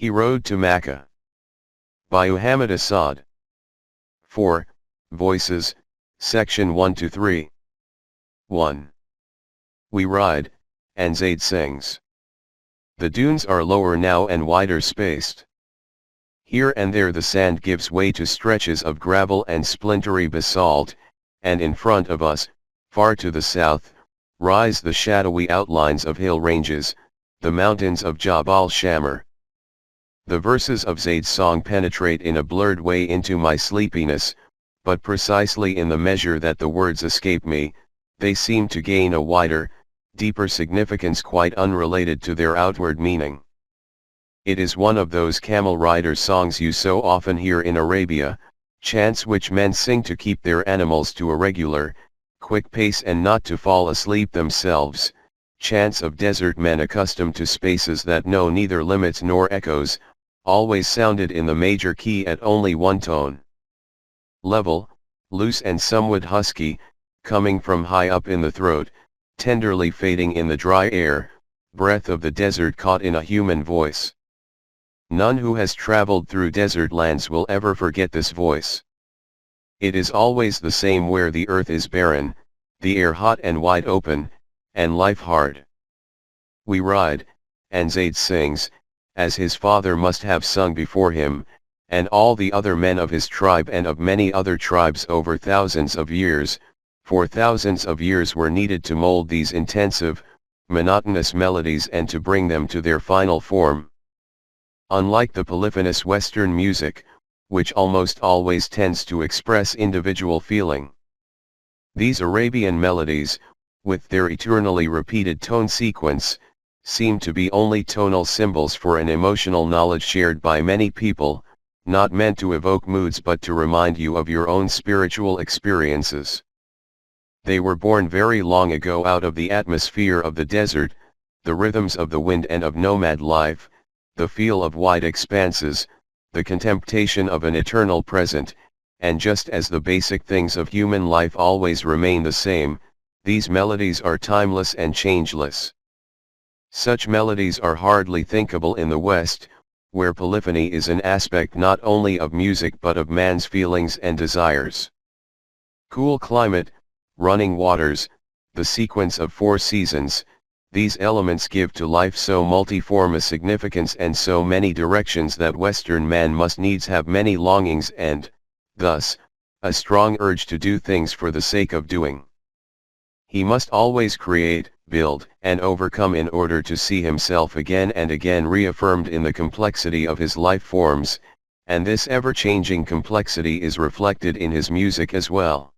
He Rode to Makkah. By Muhammad Asad. 4. Voices, Section 1-3. 1. We ride, and Zaid sings. The dunes are lower now and wider spaced. Here and there the sand gives way to stretches of gravel and splintery basalt, and in front of us, far to the south, rise the shadowy outlines of hill ranges, the mountains of Jabal Shamar. The verses of Zaid's song penetrate in a blurred way into my sleepiness, but precisely in the measure that the words escape me, they seem to gain a wider, deeper significance quite unrelated to their outward meaning. It is one of those camel rider songs you so often hear in Arabia, chants which men sing to keep their animals to a regular, quick pace and not to fall asleep themselves, chants of desert men accustomed to spaces that know neither limits nor echoes, always sounded in the major key at only one tone. Level, loose and somewhat husky, coming from high up in the throat, tenderly fading in the dry air, breath of the desert caught in a human voice. None who has traveled through desert lands will ever forget this voice. It is always the same where the earth is barren, the air hot and wide open, and life hard. We ride, and Zaid sings, as his father must have sung before him, and all the other men of his tribe and of many other tribes over thousands of years, for thousands of years were needed to mold these intensive, monotonous melodies and to bring them to their final form. Unlike the polyphonous Western music, which almost always tends to express individual feeling, these Arabian melodies, with their eternally repeated tone sequence, seem to be only tonal symbols for an emotional knowledge shared by many people, not meant to evoke moods but to remind you of your own spiritual experiences. They were born very long ago out of the atmosphere of the desert, the rhythms of the wind and of nomad life, the feel of wide expanses, the contemplation of an eternal present, and just as the basic things of human life always remain the same, these melodies are timeless and changeless. Such melodies are hardly thinkable in the West, where polyphony is an aspect not only of music but of man's feelings and desires. Cool climate, running waters, the sequence of 4 seasons, these elements give to life so multiform a significance and so many directions that Western man must needs have many longings and, thus, a strong urge to do things for the sake of doing. He must always create, build, and overcome in order to see himself again and again reaffirmed in the complexity of his life forms, and this ever-changing complexity is reflected in his music as well.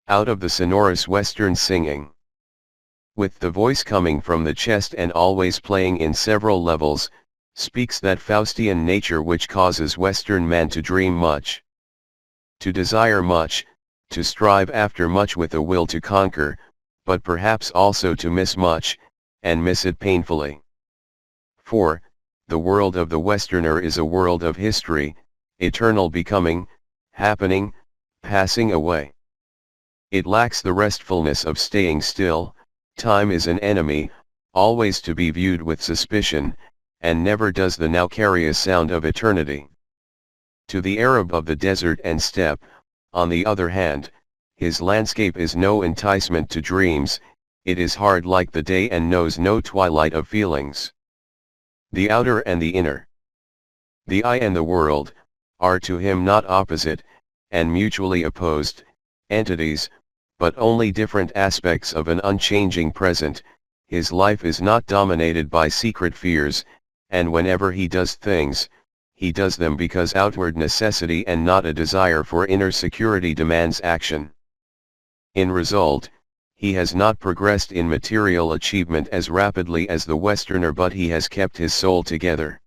Out of the sonorous Western singing, with the voice coming from the chest and always playing in several levels, speaks that Faustian nature which causes Western man to dream much, to desire much, to strive after much with a will to conquer, but perhaps also to miss much, and miss it painfully. 4. The world of the Westerner is a world of history, eternal becoming, happening, passing away. It lacks the restfulness of staying still. Time is an enemy, always to be viewed with suspicion, and never does the now carry a sound of eternity. To the Arab of the desert and steppe, on the other hand, his landscape is no enticement to dreams, it is hard like the day and knows no twilight of feelings. The outer and the inner, the I and the world, are to him not opposite, and mutually opposed, entities, but only different aspects of an unchanging present. His life is not dominated by secret fears, and whenever he does things, he does them because outward necessity and not a desire for inner security demands action. In result, he has not progressed in material achievement as rapidly as the Westerner, but he has kept his soul together.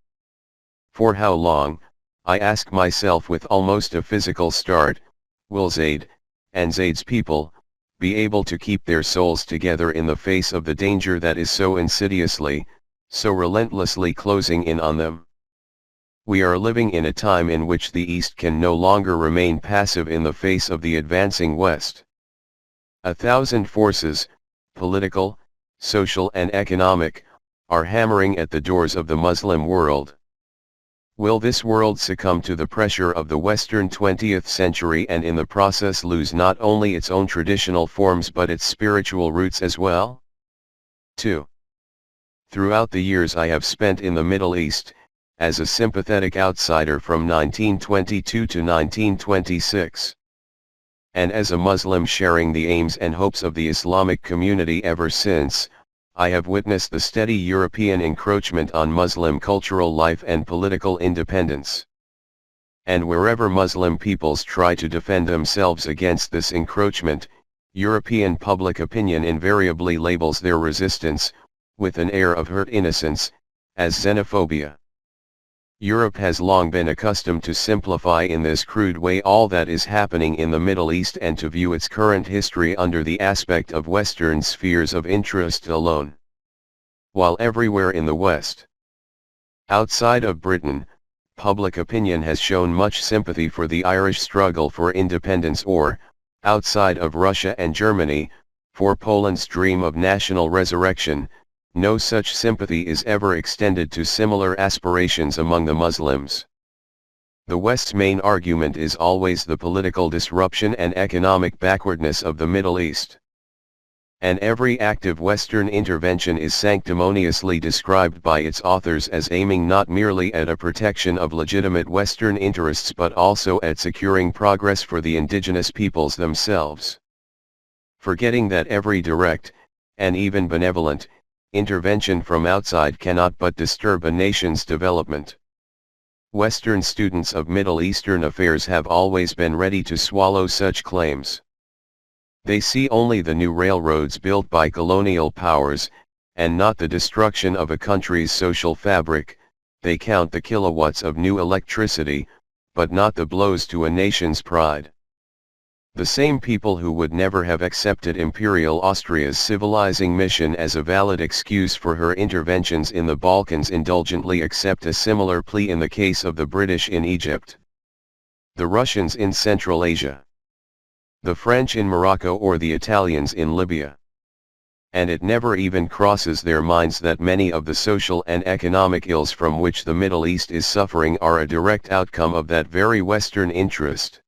For how long, I ask myself with almost a physical start, will Zaid, and Zaid's people, be able to keep their souls together in the face of the danger that is so insidiously, so relentlessly closing in on them? We are living in a time in which the East can no longer remain passive in the face of the advancing West. 1,000 forces, political, social and economic, are hammering at the doors of the Muslim world. Will this world succumb to the pressure of the Western 20th century and in the process lose not only its own traditional forms but its spiritual roots as well? 2. Throughout the years I have spent in the Middle East, as a sympathetic outsider from 1922 to 1926, and as a Muslim sharing the aims and hopes of the Islamic community ever since, I have witnessed the steady European encroachment on Muslim cultural life and political independence. And wherever Muslim peoples try to defend themselves against this encroachment, European public opinion invariably labels their resistance, with an air of hurt innocence, as xenophobia. Europe has long been accustomed to simplify in this crude way all that is happening in the Middle East and to view its current history under the aspect of Western spheres of interest alone. While everywhere in the West, outside of Britain, public opinion has shown much sympathy for the Irish struggle for independence, or, outside of Russia and Germany, for Poland's dream of national resurrection, no such sympathy is ever extended to similar aspirations among the Muslims. The West's main argument is always the political disruption and economic backwardness of the Middle East. And every active Western intervention is sanctimoniously described by its authors as aiming not merely at a protection of legitimate Western interests but also at securing progress for the indigenous peoples themselves. Forgetting that every direct, and even benevolent, intervention from outside cannot but disturb a nation's development. Western students of Middle Eastern affairs have always been ready to swallow such claims. They see only the new railroads built by colonial powers, and not the destruction of a country's social fabric. They count the kilowatts of new electricity, but not the blows to a nation's pride. The same people who would never have accepted Imperial Austria's civilizing mission as a valid excuse for her interventions in the Balkans indulgently accept a similar plea in the case of the British in Egypt, the Russians in Central Asia, the French in Morocco, or the Italians in Libya. And it never even crosses their minds that many of the social and economic ills from which the Middle East is suffering are a direct outcome of that very Western interest.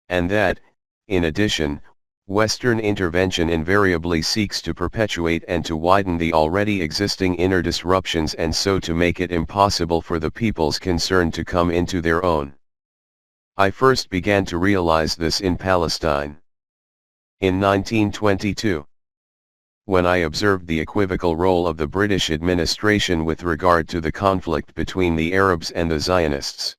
And that, in addition, Western intervention invariably seeks to perpetuate and to widen the already existing inner disruptions and so to make it impossible for the peoples concerned to come into their own. I first began to realize this in Palestine. In 1922. When I observed the equivocal role of the British administration with regard to the conflict between the Arabs and the Zionists.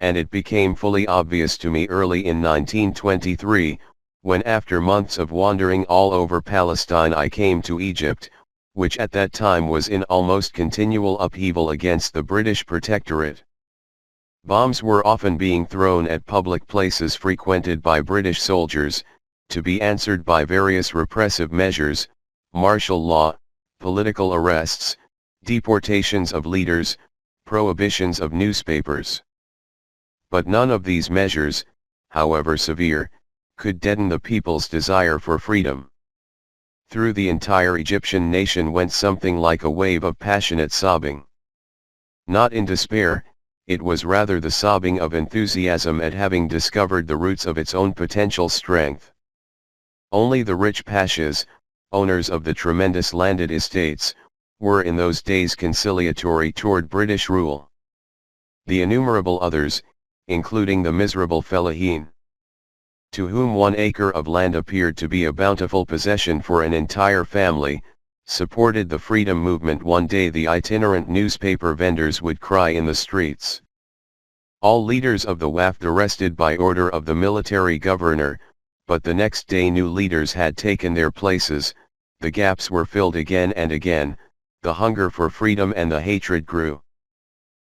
And it became fully obvious to me early in 1923, when after months of wandering all over Palestine I came to Egypt, which at that time was in almost continual upheaval against the British protectorate. Bombs were often being thrown at public places frequented by British soldiers, to be answered by various repressive measures, martial law, political arrests, deportations of leaders, prohibitions of newspapers. But none of these measures, however severe, could deaden the people's desire for freedom. Through the entire Egyptian nation went something like a wave of passionate sobbing. Not in despair, it was rather the sobbing of enthusiasm at having discovered the roots of its own potential strength. Only the rich pashas, owners of the tremendous landed estates, were in those days conciliatory toward British rule. The innumerable others, including the miserable fellahin, to whom 1 acre of land appeared to be a bountiful possession for an entire family, supported the freedom movement. One day the itinerant newspaper vendors would cry in the streets, "All leaders of the Wafd arrested by order of the military governor," but the next day new leaders had taken their places, the gaps were filled again and again, the hunger for freedom and the hatred grew.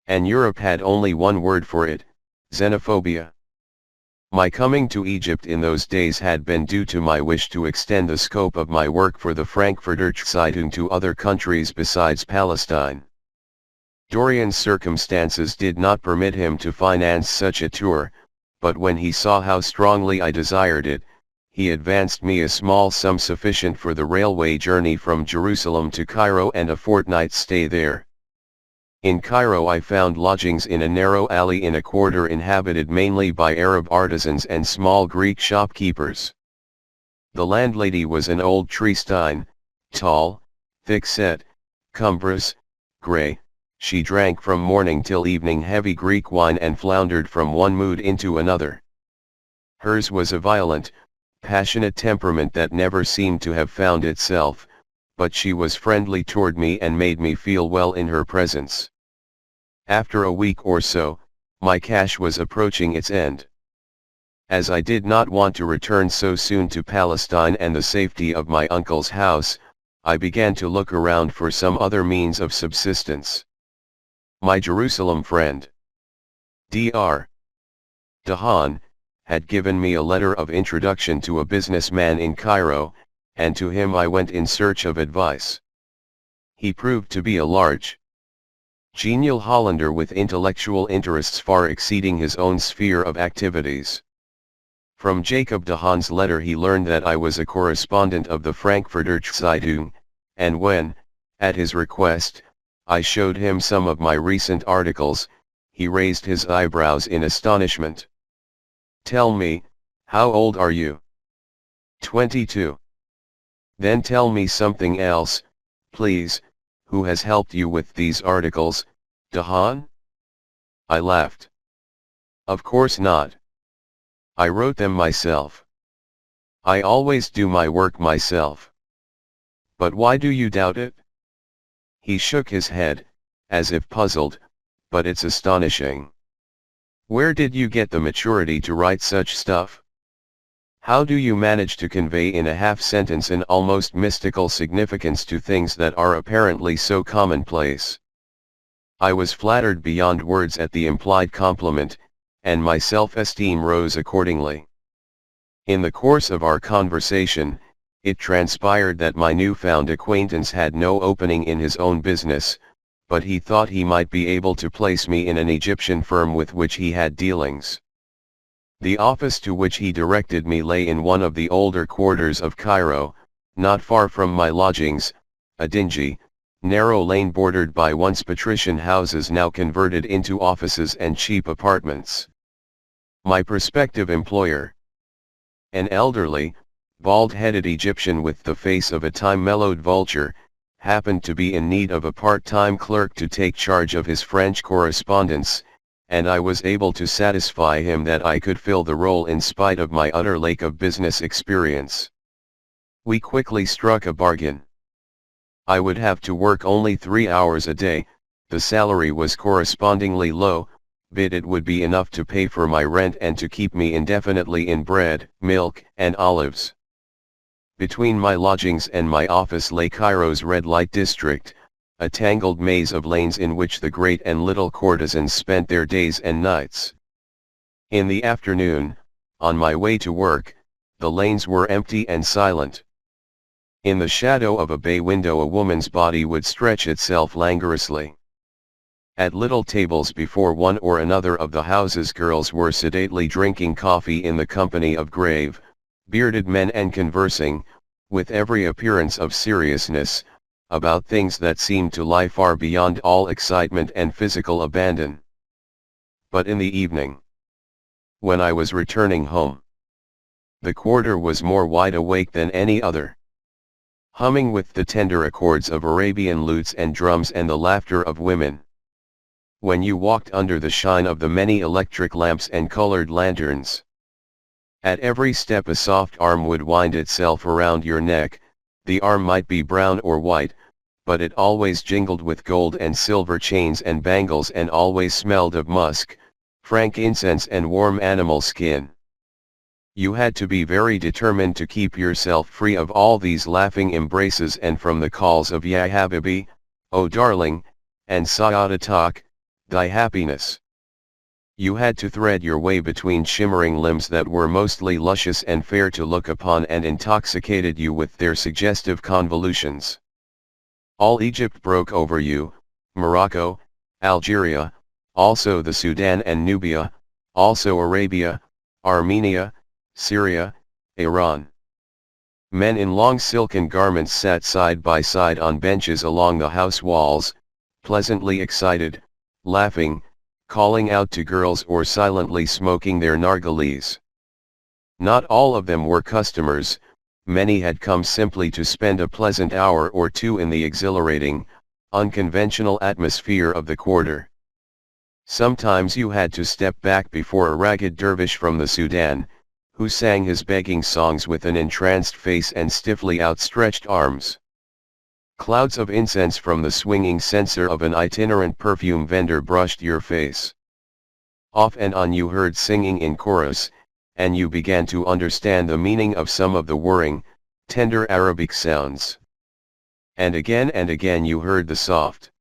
And Europe had only one word for it: xenophobia. My coming to Egypt in those days had been due to my wish to extend the scope of my work for the Frankfurter Zeitung to other countries besides Palestine. Dorian's circumstances did not permit him to finance such a tour, but when he saw how strongly I desired it, he advanced me a small sum sufficient for the railway journey from Jerusalem to Cairo and a fortnight's stay there. In Cairo I found lodgings in a narrow alley in a quarter inhabited mainly by Arab artisans and small Greek shopkeepers. The landlady was an old Triestine, tall, thick-set, cumbrous, grey. She drank from morning till evening heavy Greek wine and floundered from one mood into another. Hers was a violent, passionate temperament that never seemed to have found itself, but she was friendly toward me and made me feel well in her presence. After a week or so, my cash was approaching its end. As I did not want to return so soon to Palestine and the safety of my uncle's house, I began to look around for some other means of subsistence. My Jerusalem friend, Dr. Dahan, had given me a letter of introduction to a businessman in Cairo, and to him I went in search of advice. He proved to be a large, genial Hollander with intellectual interests far exceeding his own sphere of activities. From Jacob Dahan's letter he learned that I was a correspondent of the Frankfurter Zeitung, and when, at his request, I showed him some of my recent articles, he raised his eyebrows in astonishment. "Tell me, how old are you?" 22. "Then tell me something else, please. Who has helped you with these articles, Dahan?" I laughed. "Of course not. I wrote them myself. I always do my work myself. But why do you doubt it?" He shook his head, as if puzzled, "But it's astonishing. Where did you get the maturity to write such stuff? How do you manage to convey in a half-sentence an almost mystical significance to things that are apparently so commonplace?" I was flattered beyond words at the implied compliment, and my self-esteem rose accordingly. In the course of our conversation, it transpired that my newfound acquaintance had no opening in his own business, but he thought he might be able to place me in an Egyptian firm with which he had dealings. The office to which he directed me lay in one of the older quarters of Cairo, not far from my lodgings, a dingy, narrow lane bordered by once patrician houses now converted into offices and cheap apartments. My prospective employer, an elderly, bald-headed Egyptian with the face of a time-mellowed vulture, happened to be in need of a part-time clerk to take charge of his French correspondence, and I was able to satisfy him that I could fill the role in spite of my utter lack of business experience. We quickly struck a bargain. I would have to work only 3 hours a day, the salary was correspondingly low, but it would be enough to pay for my rent and to keep me indefinitely in bread, milk, and olives. Between my lodgings and my office lay Cairo's red light district, a tangled maze of lanes in which the great and little courtesans spent their days and nights. In the afternoon, on my way to work, the lanes were empty and silent. In the shadow of a bay window a woman's body would stretch itself languorously. At little tables before one or another of the houses girls were sedately drinking coffee in the company of grave, bearded men and conversing, with every appearance of seriousness, about things that seemed to lie far beyond all excitement and physical abandon. But in the evening, when I was returning home, the quarter was more wide awake than any other. Humming with the tender accords of Arabian lutes and drums and the laughter of women. When you walked under the shine of the many electric lamps and colored lanterns, at every step a soft arm would wind itself around your neck. The arm might be brown or white, but it always jingled with gold and silver chains and bangles and always smelled of musk, frankincense and warm animal skin. You had to be very determined to keep yourself free of all these laughing embraces and from the calls of Ya Habibi, oh darling, and Sa'adatak, thy happiness. You had to thread your way between shimmering limbs that were mostly luscious and fair to look upon and intoxicated you with their suggestive convolutions. All Egypt broke over you, Morocco, Algeria, also the Sudan and Nubia, also Arabia, Armenia, Syria, Iran. Men in long silken garments sat side by side on benches along the house walls, pleasantly excited, laughing, calling out to girls or silently smoking their narghiles. Not all of them were customers, many had come simply to spend a pleasant hour or two in the exhilarating, unconventional atmosphere of the quarter. Sometimes you had to step back before a ragged dervish from the Sudan, who sang his begging songs with an entranced face and stiffly outstretched arms. Clouds of incense from the swinging censer of an itinerant perfume vendor brushed your face. Off and on you heard singing in chorus, and you began to understand the meaning of some of the whirring, tender Arabic sounds. And again you heard the soft,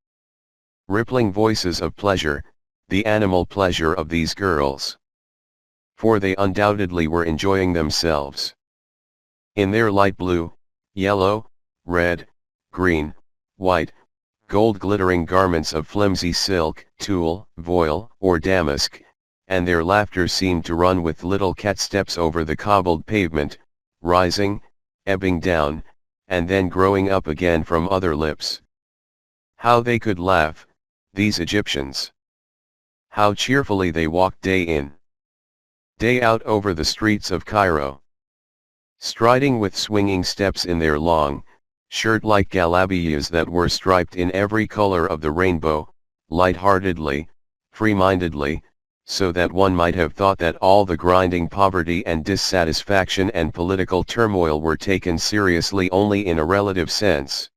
rippling voices of pleasure, the animal pleasure of these girls. For they undoubtedly were enjoying themselves. In their light blue, yellow, red, green, white, gold glittering garments of flimsy silk, tulle, voile, or damask, and their laughter seemed to run with little cat steps over the cobbled pavement, rising, ebbing down, and then growing up again from other lips. How they could laugh, these Egyptians! How cheerfully they walked day in, day out over the streets of Cairo, striding with swinging steps in their long, shirt-like galabiyas that were striped in every color of the rainbow, light-heartedly, free-mindedly, so that one might have thought that all the grinding poverty and dissatisfaction and political turmoil were taken seriously only in a relative sense.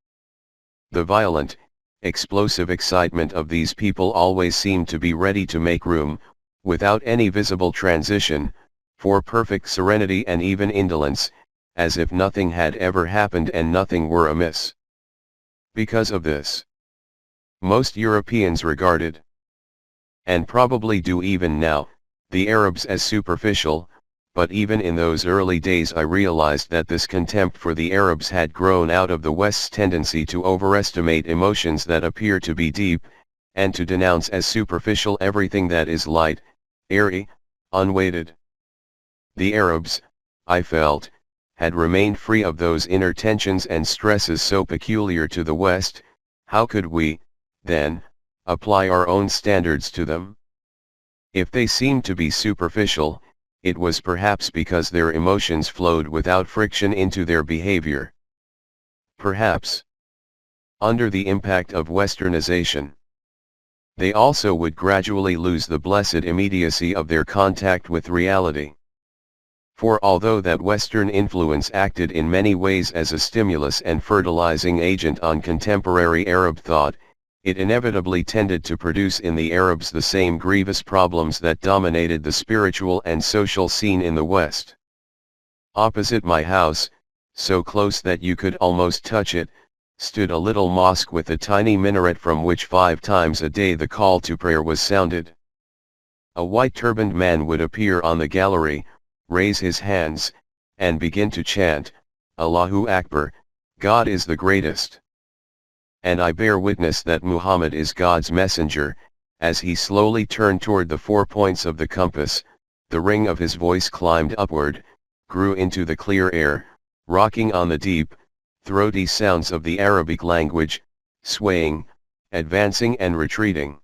The violent, explosive excitement of these people always seemed to be ready to make room, without any visible transition, for perfect serenity and even indolence, as if nothing had ever happened and nothing were amiss. Because of this, most Europeans regarded, and probably do even now, the Arabs as superficial, but even in those early days I realized that this contempt for the Arabs had grown out of the West's tendency to overestimate emotions that appear to be deep, and to denounce as superficial everything that is light, airy, unweighted. The Arabs, I felt, had remained free of those inner tensions and stresses so peculiar to the West. How could we, then, apply our own standards to them? If they seemed to be superficial, it was perhaps because their emotions flowed without friction into their behavior. Perhaps, under the impact of Westernization, they also would gradually lose the blessed immediacy of their contact with reality. For although that Western influence acted in many ways as a stimulus and fertilizing agent on contemporary Arab thought, it inevitably tended to produce in the Arabs the same grievous problems that dominated the spiritual and social scene in the West. Opposite my house, so close that you could almost touch it, stood a little mosque with a tiny minaret from which 5 times a day the call to prayer was sounded. A white-turbaned man would appear on the gallery, raise his hands, and begin to chant, Allahu Akbar, God is the greatest. And I bear witness that Muhammad is God's messenger. As he slowly turned toward the 4 points of the compass, the ring of his voice climbed upward, grew into the clear air, rocking on the deep, throaty sounds of the Arabic language, swaying, advancing and retreating.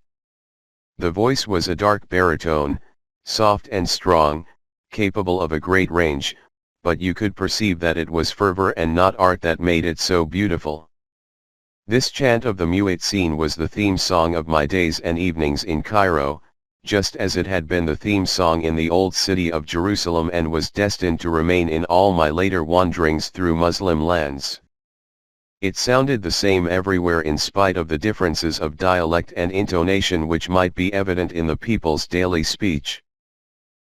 The voice was a dark baritone, soft and strong, capable of a great range, but you could perceive that it was fervor and not art that made it so beautiful. This chant of the Muezzin was the theme song of my days and evenings in Cairo, just as it had been the theme song in the old city of Jerusalem and was destined to remain in all my later wanderings through Muslim lands. It sounded the same everywhere in spite of the differences of dialect and intonation which might be evident in the people's daily speech.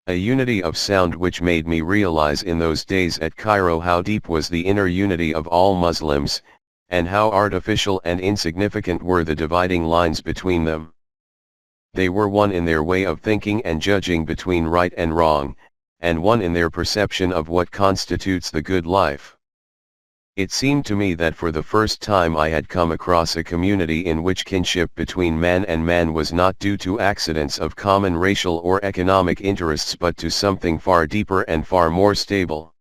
A unity of sound which made me realize in those days at Cairo how deep was the inner unity of all Muslims, and how artificial and insignificant were the dividing lines between them. They were one in their way of thinking and judging between right and wrong, and one in their perception of what constitutes the good life. It seemed to me that for the first time I had come across a community in which kinship between man and man was not due to accidents of common racial or economic interests but to something far deeper and far more stable.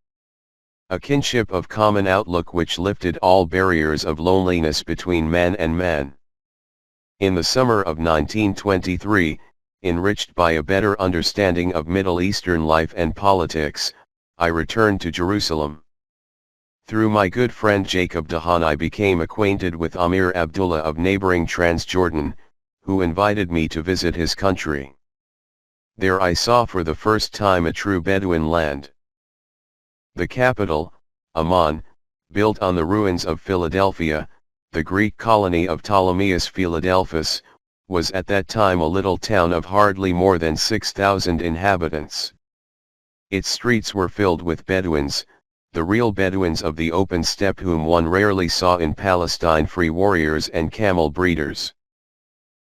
A kinship of common outlook which lifted all barriers of loneliness between man and man. In the summer of 1923, enriched by a better understanding of Middle Eastern life and politics, I returned to Jerusalem. Through my good friend Jacob Dahan I became acquainted with Amir Abdullah of neighboring Transjordan, who invited me to visit his country. There I saw for the first time a true Bedouin land. The capital, Amman, built on the ruins of Philadelphia, the Greek colony of Ptolemaeus Philadelphus, was at that time a little town of hardly more than 6,000 inhabitants. Its streets were filled with Bedouins, the real Bedouins of the open steppe whom one rarely saw in Palestine, free warriors and camel breeders.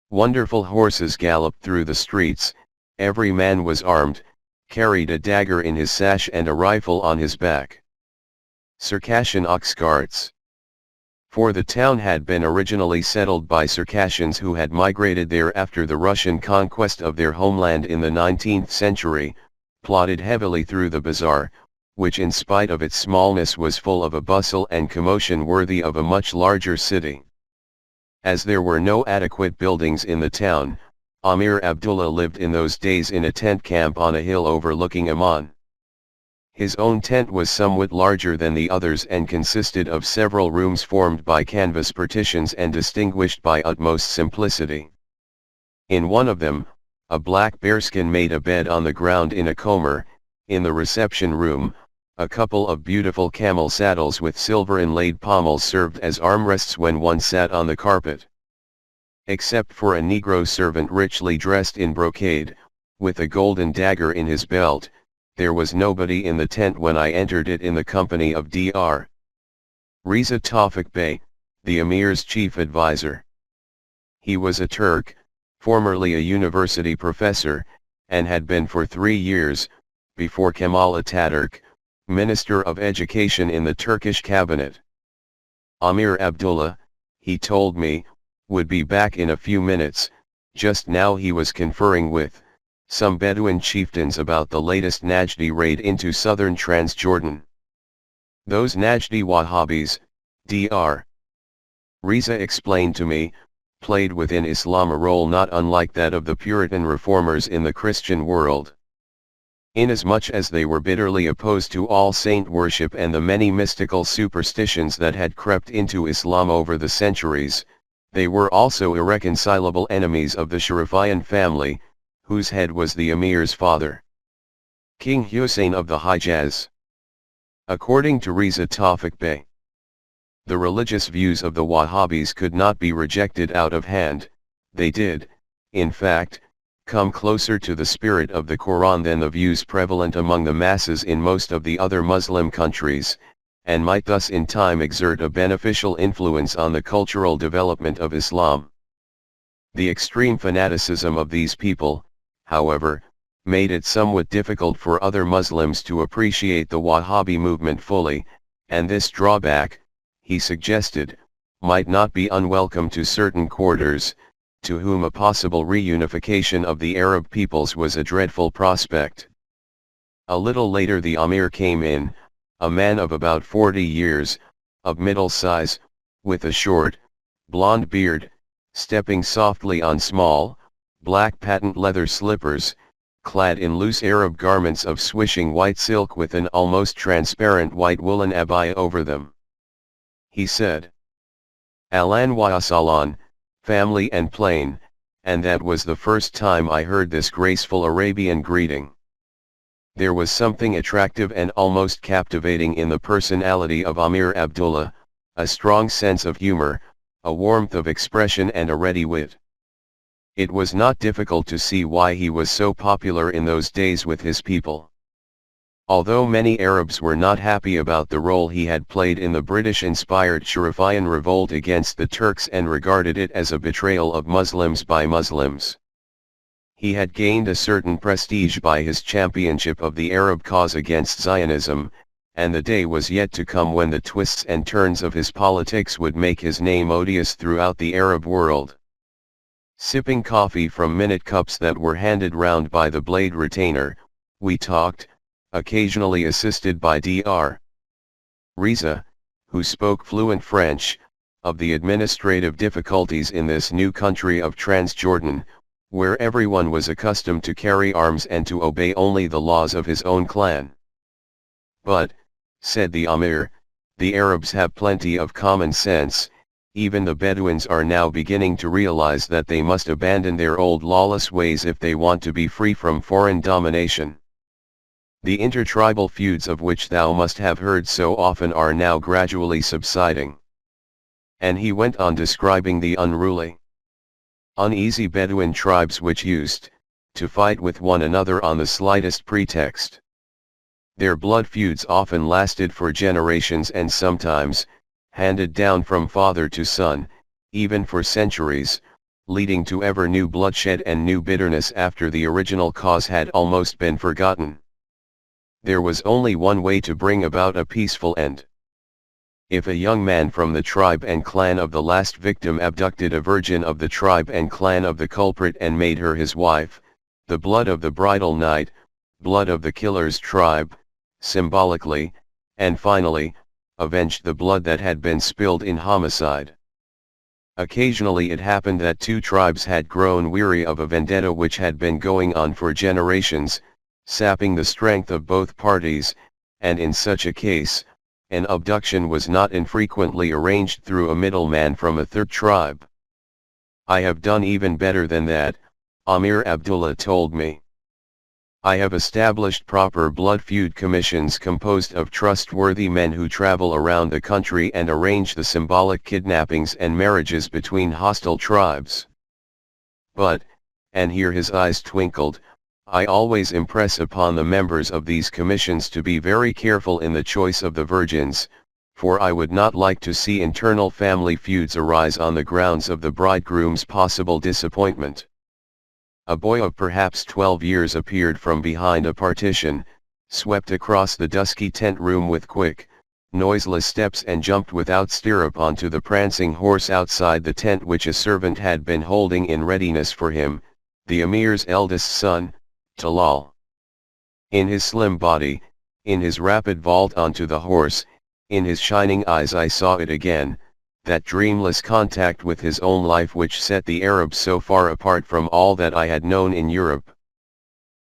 Wonderful horses galloped through the streets, every man was armed, carried a dagger in his sash and a rifle on his back. Circassian ox carts. For the town had been originally settled by Circassians who had migrated there after the Russian conquest of their homeland in the 19th century, plodded heavily through the bazaar, which in spite of its smallness was full of a bustle and commotion worthy of a much larger city. As there were no adequate buildings in the town, Amir Abdullah lived in those days in a tent camp on a hill overlooking Amman. His own tent was somewhat larger than the others and consisted of several rooms formed by canvas partitions and distinguished by utmost simplicity. In one of them, a black bearskin made a bed on the ground in a comber. In the reception room, a couple of beautiful camel saddles with silver inlaid pommels served as armrests when one sat on the carpet. Except for a Negro servant richly dressed in brocade, with a golden dagger in his belt, there was nobody in the tent when I entered it in the company of Dr. Riza Tawfiq Bey, the Emir's chief advisor. He was a Turk, formerly a university professor, and had been for 3 years, before Kemal Ataturk, Minister of Education in the Turkish cabinet. Amir Abdullah, he told me, would be back in a few minutes. Just now he was conferring with some Bedouin chieftains about the latest Najdi raid into southern Transjordan. Those Najdi Wahhabis, Dr. Riza explained to me, played within Islam a role not unlike that of the Puritan reformers in the Christian world. Inasmuch as they were bitterly opposed to all saint worship and the many mystical superstitions that had crept into Islam over the centuries, they were also irreconcilable enemies of the Sharifian family, whose head was the Emir's father, King Hussain of the Hijaz. According to Riza Tawfiq Bey, the religious views of the Wahhabis could not be rejected out of hand. They did, in fact, come closer to the spirit of the Quran than the views prevalent among the masses in most of the other Muslim countries, and might thus in time exert a beneficial influence on the cultural development of Islam. The extreme fanaticism of these people, however, made it somewhat difficult for other Muslims to appreciate the Wahhabi movement fully, and this drawback, he suggested, might not be unwelcome to certain quarters, to whom a possible reunification of the Arab peoples was a dreadful prospect. A little later the Amir came in, a man of about 40 years, of middle size, with a short, blonde beard, stepping softly on small, black patent leather slippers, clad in loose Arab garments of swishing white silk with an almost transparent white woolen abaya over them. He said, "Alan wa salan, family and plain," and that was the first time I heard this graceful Arabian greeting. There was something attractive and almost captivating in the personality of Amir Abdullah, a strong sense of humor, a warmth of expression and a ready wit. It was not difficult to see why he was so popular in those days with his people. Although many Arabs were not happy about the role he had played in the British-inspired Sharifian revolt against the Turks and regarded it as a betrayal of Muslims by Muslims. He had gained a certain prestige by his championship of the Arab cause against Zionism, and the day was yet to come when the twists and turns of his politics would make his name odious throughout the Arab world. Sipping coffee from minute cups that were handed round by the blade retainer, we talked, occasionally assisted by Dr. Riza, who spoke fluent French, of the administrative difficulties in this new country of Transjordan, where everyone was accustomed to carry arms and to obey only the laws of his own clan. But, said the Amir, the Arabs have plenty of common sense. Even the Bedouins are now beginning to realize that they must abandon their old lawless ways if they want to be free from foreign domination. The intertribal feuds of which thou must have heard so often are now gradually subsiding. And he went on describing the unruly, uneasy Bedouin tribes which used to fight with one another on the slightest pretext. Their blood feuds often lasted for generations and sometimes, handed down from father to son, even for centuries, leading to ever new bloodshed and new bitterness after the original cause had almost been forgotten. There was only one way to bring about a peaceful end. If a young man from the tribe and clan of the last victim abducted a virgin of the tribe and clan of the culprit and made her his wife, the blood of the bridal night, blood of the killer's tribe, symbolically, and finally, avenged the blood that had been spilled in homicide. Occasionally it happened that two tribes had grown weary of a vendetta which had been going on for generations, sapping the strength of both parties, and in such a case, an abduction was not infrequently arranged through a middleman from a third tribe. I have done even better than that, Amir Abdullah told me. I have established proper blood feud commissions composed of trustworthy men who travel around the country and arrange the symbolic kidnappings and marriages between hostile tribes. But, and here his eyes twinkled, I always impress upon the members of these commissions to be very careful in the choice of the virgins, for I would not like to see internal family feuds arise on the grounds of the bridegroom's possible disappointment. A boy of perhaps 12 years appeared from behind a partition, swept across the dusky tent room with quick, noiseless steps and jumped without stirrup onto the prancing horse outside the tent which a servant had been holding in readiness for him, the Emir's eldest son, Talal. In his slim body, in his rapid vault onto the horse, in his shining eyes I saw it again, that dreamless contact with his own life which set the Arab so far apart from all that I had known in Europe.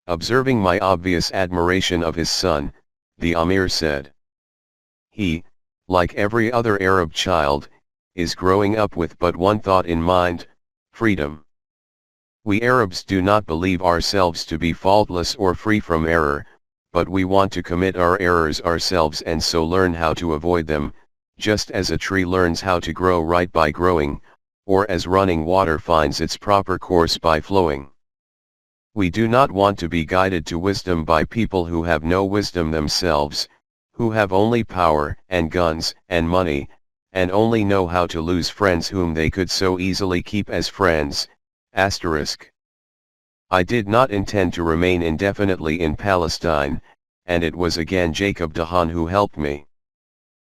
Observing my obvious admiration of his son, the Amir said, he, like every other Arab child, is growing up with but one thought in mind, freedom. We Arabs do not believe ourselves to be faultless or free from error, but we want to commit our errors ourselves and so learn how to avoid them, just as a tree learns how to grow right by growing, or as running water finds its proper course by flowing. We do not want to be guided to wisdom by people who have no wisdom themselves, who have only power and guns and money, and only know how to lose friends whom they could so easily keep as friends. I did not intend to remain indefinitely in Palestine, and it was again Jacob Dahan who helped me.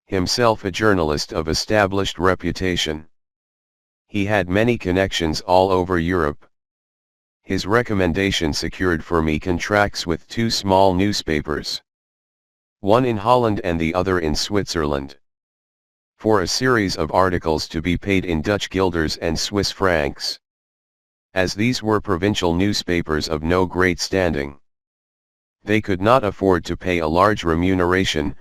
Himself a journalist of established reputation. He had many connections all over Europe. His recommendation secured for me contracts with two small newspapers, one in Holland and the other in Switzerland, for a series of articles to be paid in Dutch guilders and Swiss francs. As these were provincial newspapers of no great standing, they could not afford to pay a large remuneration,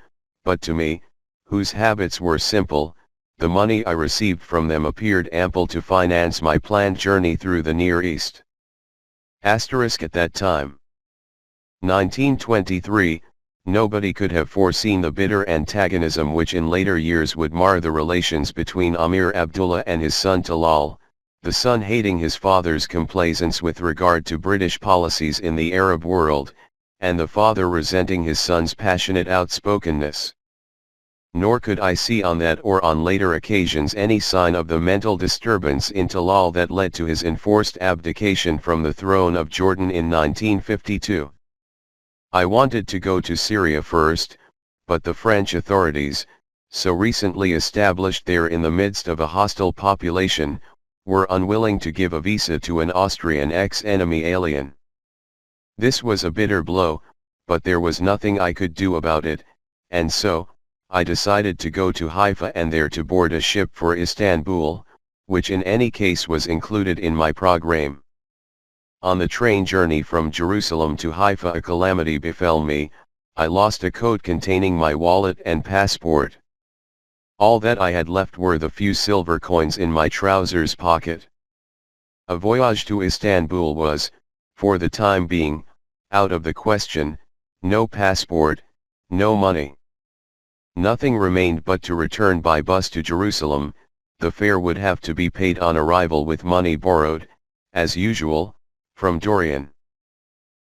but to me, whose habits were simple, the money I received from them appeared ample to finance my planned journey through the Near East. At that time, 1923, nobody could have foreseen the bitter antagonism which in later years would mar the relations between Amir Abdullah and his son Talal, the son hating his father's complaisance with regard to British policies in the Arab world, and the father resenting his son's passionate outspokenness. Nor could I see on that or on later occasions any sign of the mental disturbance in Talal that led to his enforced abdication from the throne of Jordan in 1952. I wanted to go to Syria first, but the French authorities, so recently established there in the midst of a hostile population, were unwilling to give a visa to an Austrian ex-enemy alien. This was a bitter blow, but there was nothing I could do about it, and so, I decided to go to Haifa and there to board a ship for Istanbul, which in any case was included in my program. On the train journey from Jerusalem to Haifa a calamity befell me. I lost a coat containing my wallet and passport. All that I had left were the few silver coins in my trousers pocket. A voyage to Istanbul was, for the time being, out of the question. No passport, no money. Nothing remained but to return by bus to Jerusalem. The fare would have to be paid on arrival with money borrowed, as usual, from Dorian.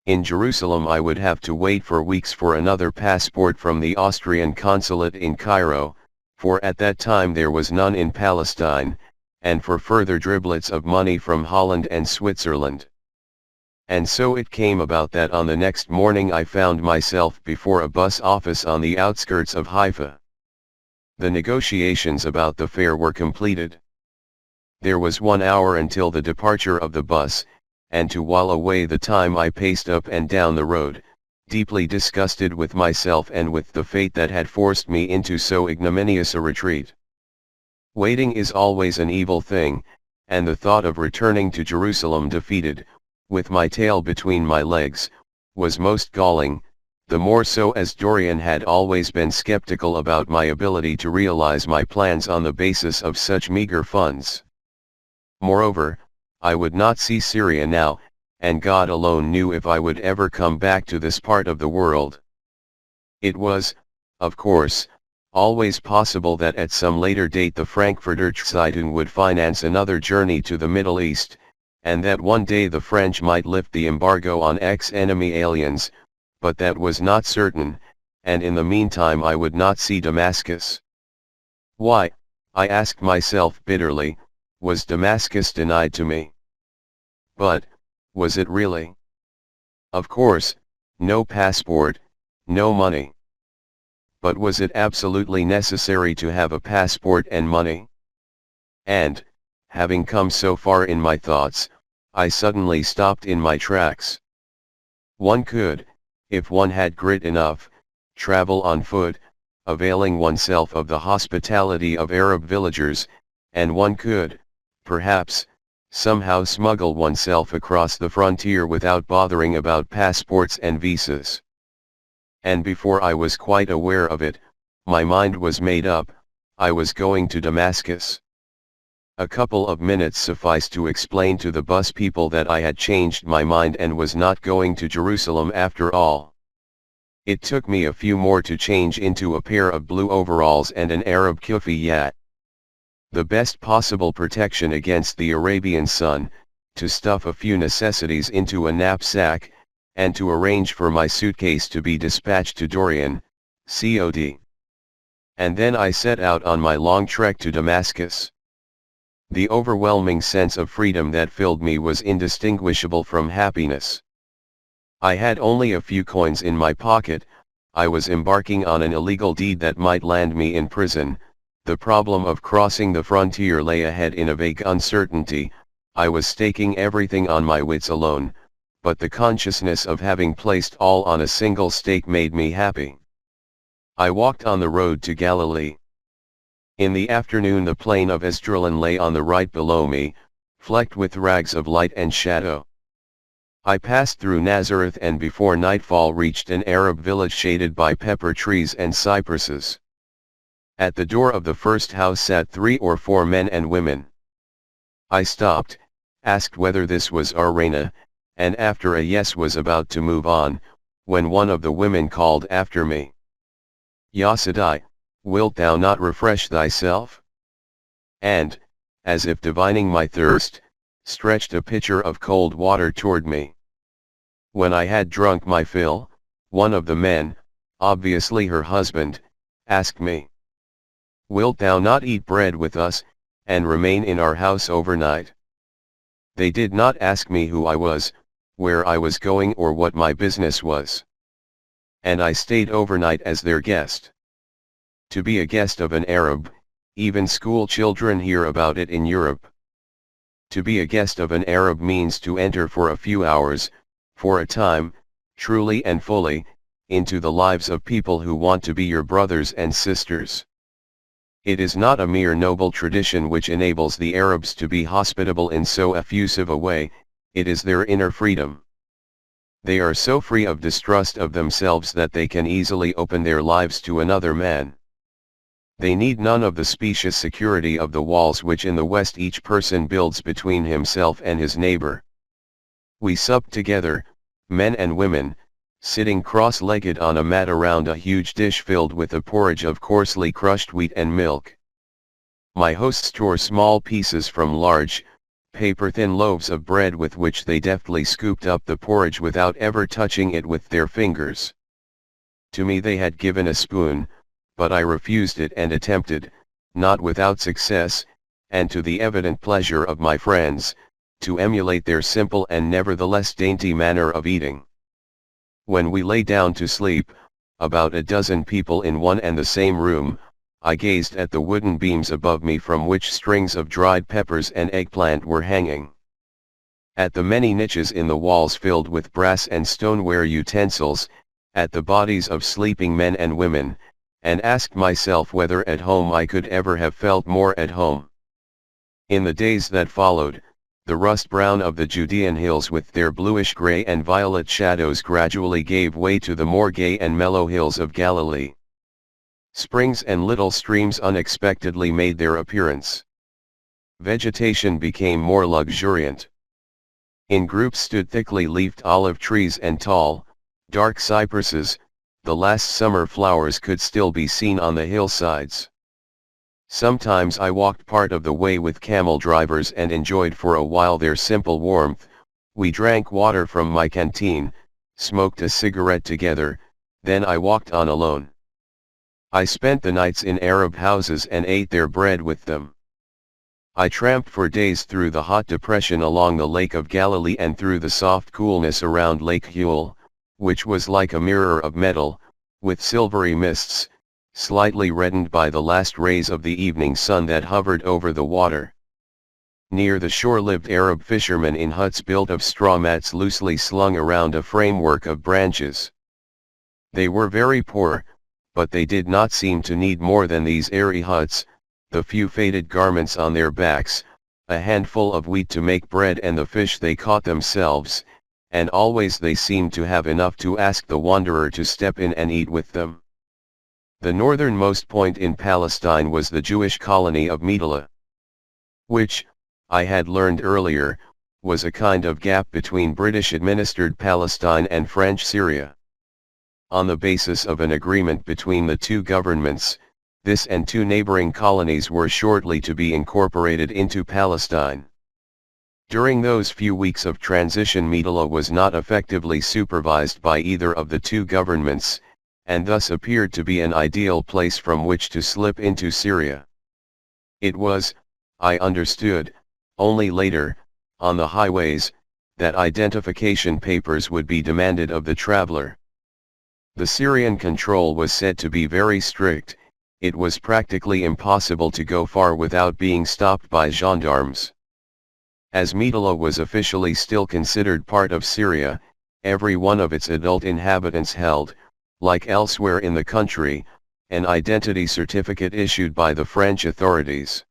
In Jerusalem I would have to wait for weeks for another passport from the Austrian consulate in Cairo, for at that time there was none in Palestine, and for further driblets of money from Holland and Switzerland. And so it came about that on the next morning I found myself before a bus office on the outskirts of Haifa. The negotiations about the fare were completed. There was 1 hour until the departure of the bus, and to while away the time I paced up and down the road, deeply disgusted with myself and with the fate that had forced me into so ignominious a retreat. Waiting is always an evil thing, and the thought of returning to Jerusalem defeated, with my tail between my legs, was most galling, the more so as Dorian had always been skeptical about my ability to realize my plans on the basis of such meager funds. Moreover, I would not see Syria now, and God alone knew if I would ever come back to this part of the world. It was, of course, always possible that at some later date the Frankfurter Zeitung would finance another journey to the Middle East, and that one day the French might lift the embargo on ex-enemy aliens, but that was not certain, and in the meantime I would not see Damascus. Why, I asked myself bitterly, was Damascus denied to me? But, was it really? Of course, no passport, no money. But was it absolutely necessary to have a passport and money? And, having come so far in my thoughts, I suddenly stopped in my tracks. One could, if one had grit enough, travel on foot, availing oneself of the hospitality of Arab villagers, and one could, perhaps, somehow smuggle oneself across the frontier without bothering about passports and visas. And before I was quite aware of it, my mind was made up, I was going to Damascus. A couple of minutes sufficed to explain to the bus people that I had changed my mind and was not going to Jerusalem after all. It took me a few more to change into a pair of blue overalls and an Arab kufi. The best possible protection against the Arabian sun, to stuff a few necessities into a knapsack, and to arrange for my suitcase to be dispatched to Dorian, COD. And then I set out on my long trek to Damascus. The overwhelming sense of freedom that filled me was indistinguishable from happiness. I had only a few coins in my pocket, I was embarking on an illegal deed that might land me in prison, the problem of crossing the frontier lay ahead in a vague uncertainty, I was staking everything on my wits alone, but the consciousness of having placed all on a single stake made me happy. I walked on the road to Galilee. In the afternoon the plain of Esdraelon lay on the right below me, flecked with rags of light and shadow. I passed through Nazareth and before nightfall reached an Arab village shaded by pepper trees and cypresses. At the door of the first house sat 3 or 4 men and women. I stopped, asked whether this was Arena, and after a yes was about to move on, when one of the women called after me. Yasadai, wilt thou not refresh thyself? And, as if divining my thirst, stretched a pitcher of cold water toward me. When I had drunk my fill, one of the men, obviously her husband, asked me, wilt thou not eat bread with us, and remain in our house overnight? They did not ask me who I was, where I was going or what my business was. And I stayed overnight as their guest. To be a guest of an Arab, even school children hear about it in Europe. To be a guest of an Arab means to enter for a few hours, for a time, truly and fully, into the lives of people who want to be your brothers and sisters. It is not a mere noble tradition which enables the Arabs to be hospitable in so effusive a way, it is their inner freedom. They are so free of distrust of themselves that they can easily open their lives to another man. They need none of the specious security of the walls which in the West each person builds between himself and his neighbor. We supped together, men and women, sitting cross-legged on a mat around a huge dish filled with a porridge of coarsely crushed wheat and milk. My hosts tore small pieces from large, paper-thin loaves of bread with which they deftly scooped up the porridge without ever touching it with their fingers. To me they had given a spoon, but I refused it and attempted, not without success, and to the evident pleasure of my friends, to emulate their simple and nevertheless dainty manner of eating. When we lay down to sleep, about a dozen people in one and the same room, I gazed at the wooden beams above me from which strings of dried peppers and eggplant were hanging. At the many niches in the walls filled with brass and stoneware utensils, at the bodies of sleeping men and women, and asked myself whether at home I could ever have felt more at home. In the days that followed, the rust brown of the Judean hills with their bluish gray and violet shadows gradually gave way to the more gay and mellow hills of Galilee. Springs and little streams unexpectedly made their appearance. Vegetation became more luxuriant. In groups stood thickly leafed olive trees and tall, dark cypresses. The last summer flowers could still be seen on the hillsides. Sometimes I walked part of the way with camel drivers and enjoyed for a while their simple warmth. We drank water from my canteen, smoked a cigarette together, then I walked on alone. I spent the nights in Arab houses and ate their bread with them. I tramped for days through the hot depression along the Lake of Galilee and through the soft coolness around Lake Huel, which was like a mirror of metal, with silvery mists, slightly reddened by the last rays of the evening sun that hovered over the water. Near the shore lived Arab fishermen in huts built of straw mats loosely slung around a framework of branches. They were very poor, but they did not seem to need more than these airy huts, the few faded garments on their backs, a handful of wheat to make bread and the fish they caught themselves, and always they seemed to have enough to ask the wanderer to step in and eat with them. The northernmost point in Palestine was the Jewish colony of Metala, which, I had learned earlier, was a kind of gap between British-administered Palestine and French Syria. On the basis of an agreement between the two governments, this and two neighboring colonies were shortly to be incorporated into Palestine. During those few weeks of transition, Metala was not effectively supervised by either of the two governments, and thus appeared to be an ideal place from which to slip into Syria. It was, I understood, only later, on the highways, that identification papers would be demanded of the traveler. The Syrian control was said to be very strict. It was practically impossible to go far without being stopped by gendarmes. As Metala was officially still considered part of Syria, every one of its adult inhabitants held, like elsewhere in the country, an identity certificate issued by the French authorities.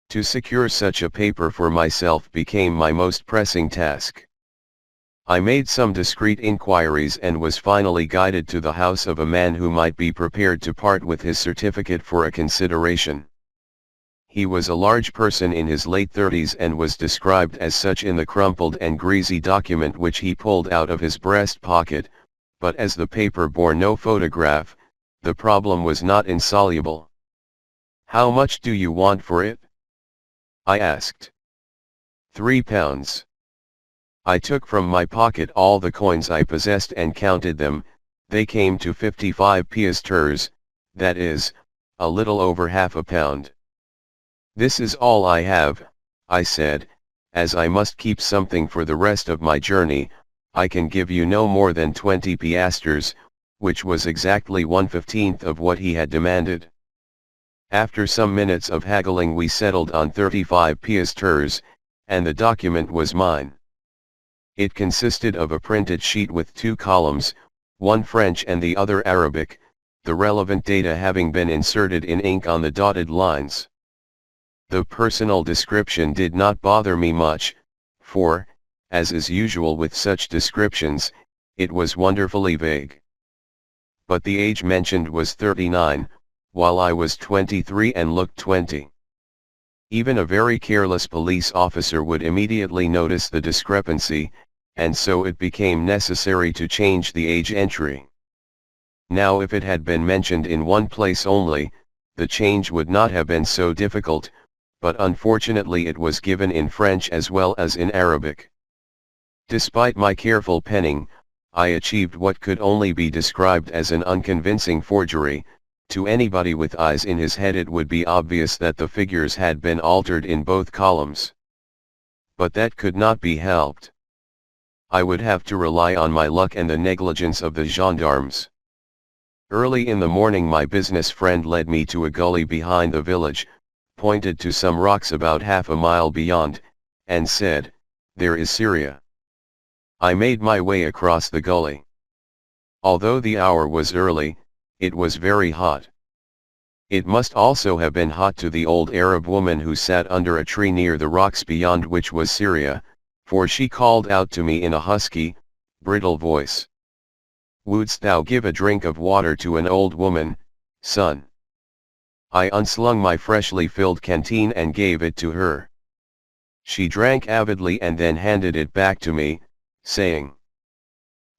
To secure such a paper for myself became my most pressing task. I made some discreet inquiries and was finally guided to the house of a man who might be prepared to part with his certificate for a consideration. He was a large person in his late 30s and was described as such in the crumpled and greasy document which he pulled out of his breast pocket, but as the paper bore no photograph, the problem was not insoluble. "How much do you want for it?" I asked. £3. I took from my pocket all the coins I possessed and counted them. They came to 55 piastres, that is, a little over half a pound. "This is all I have," I said, "as I must keep something for the rest of my journey. I can give you no more than 20 piastres, which was exactly 1/15 of what he had demanded. After some minutes of haggling we settled on 35 piastres, and the document was mine. It consisted of a printed sheet with 2 columns, one French and the other Arabic, the relevant data having been inserted in ink on the dotted lines. The personal description did not bother me much, for, as is usual with such descriptions, it was wonderfully vague. But the age mentioned was 39, while I was 23 and looked 20. Even a very careless police officer would immediately notice the discrepancy, and so it became necessary to change the age entry. Now if it had been mentioned in one place only, the change would not have been so difficult, but unfortunately it was given in French as well as in Arabic. Despite my careful penning, I achieved what could only be described as an unconvincing forgery. To anybody with eyes in his head it would be obvious that the figures had been altered in both columns. But that could not be helped. I would have to rely on my luck and the negligence of the gendarmes. Early in the morning my business friend led me to a gully behind the village, pointed to some rocks about half a mile beyond, and said, "There is Syria." I made my way across the gully. Although the hour was early, it was very hot. It must also have been hot to the old Arab woman who sat under a tree near the rocks beyond which was Syria, for she called out to me in a husky, brittle voice, "Wouldst thou give a drink of water to an old woman, son?" I unslung my freshly filled canteen and gave it to her. She drank avidly and then handed it back to me, saying,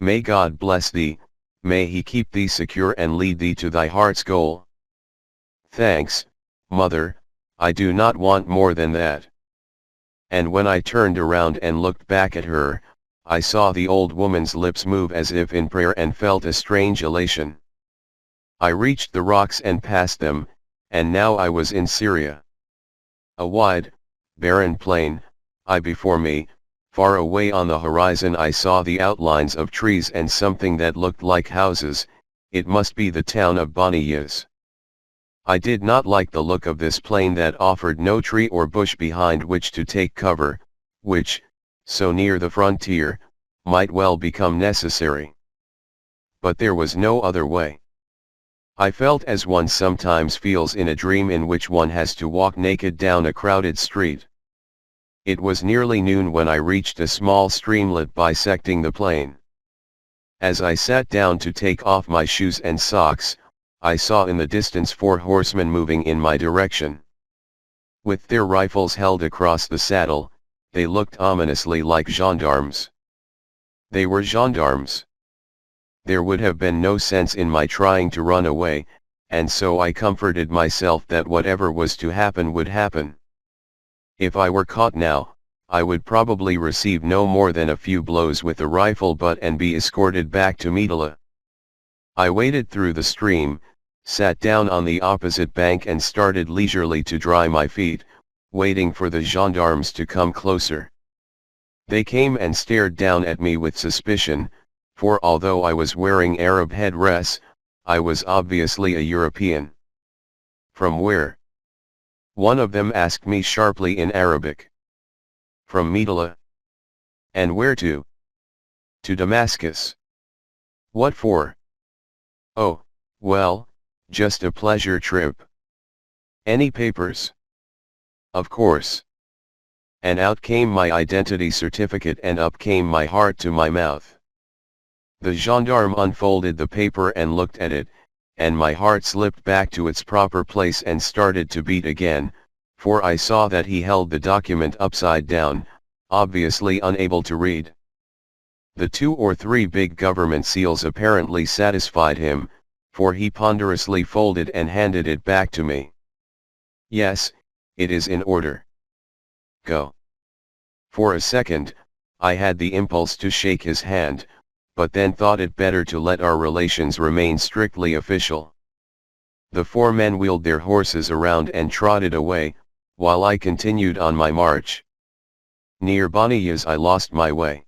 "May God bless thee, may he keep thee secure and lead thee to thy heart's goal." "Thanks, mother, I do not want more than that." And when I turned around and looked back at her, I saw the old woman's lips move as if in prayer and felt a strange elation. I reached the rocks and passed them, and now I was in Syria. A wide, barren plain lay before me. Far away on the horizon I saw the outlines of trees and something that looked like houses. It must be the town of Baniyas. I did not like the look of this plain that offered no tree or bush behind which to take cover, which, so near the frontier, might well become necessary. But there was no other way. I felt as one sometimes feels in a dream in which one has to walk naked down a crowded street. It was nearly noon when I reached a small streamlet bisecting the plain. As I sat down to take off my shoes and socks, I saw in the distance 4 horsemen moving in my direction. With their rifles held across the saddle, they looked ominously like gendarmes. They were gendarmes. There would have been no sense in my trying to run away, and so I comforted myself that whatever was to happen would happen. If I were caught now, I would probably receive no more than a few blows with a rifle butt and be escorted back to Midala. I waded through the stream, sat down on the opposite bank and started leisurely to dry my feet, waiting for the gendarmes to come closer. They came and stared down at me with suspicion, for although I was wearing Arab headdress, I was obviously a European. "From where?" one of them asked me sharply in Arabic. "From Midala." "And where to?" "To Damascus." "What for?" "Oh, well, just a pleasure trip." "Any papers?" "Of course." And out came my identity certificate and up came my heart to my mouth. The gendarme unfolded the paper and looked at it, and my heart slipped back to its proper place and started to beat again, for I saw that he held the document upside down, obviously unable to read. The 2 or 3 big government seals apparently satisfied him, for he ponderously folded and handed it back to me. "Yes, it is in order. Go." For a second, I had the impulse to shake his hand, but then thought it better to let our relations remain strictly official. The 4 men wheeled their horses around and trotted away, while I continued on my march. Near Baniyas I lost my way.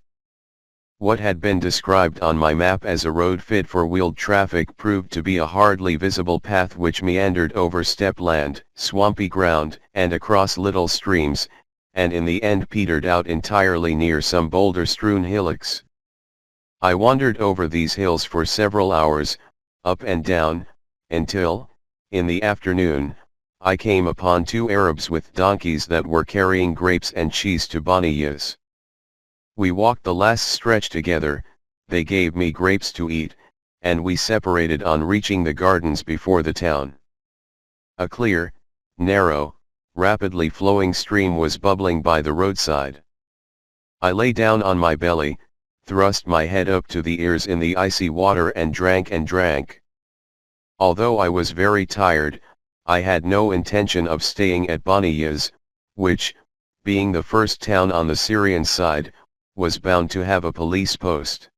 What had been described on my map as a road fit for wheeled traffic proved to be a hardly visible path which meandered over steppe land, swampy ground, and across little streams, and in the end petered out entirely near some boulder-strewn hillocks. I wandered over these hills for several hours, up and down, until, in the afternoon, I came upon two Arabs with donkeys that were carrying grapes and cheese to Baniyas. We walked the last stretch together, they gave me grapes to eat, and we separated on reaching the gardens before the town. A clear, narrow, rapidly flowing stream was bubbling by the roadside. I lay down on my belly, thrust my head up to the ears in the icy water and drank and drank. Although I was very tired, I had no intention of staying at Baniyas, which, being the first town on the Syrian side, was bound to have a police post.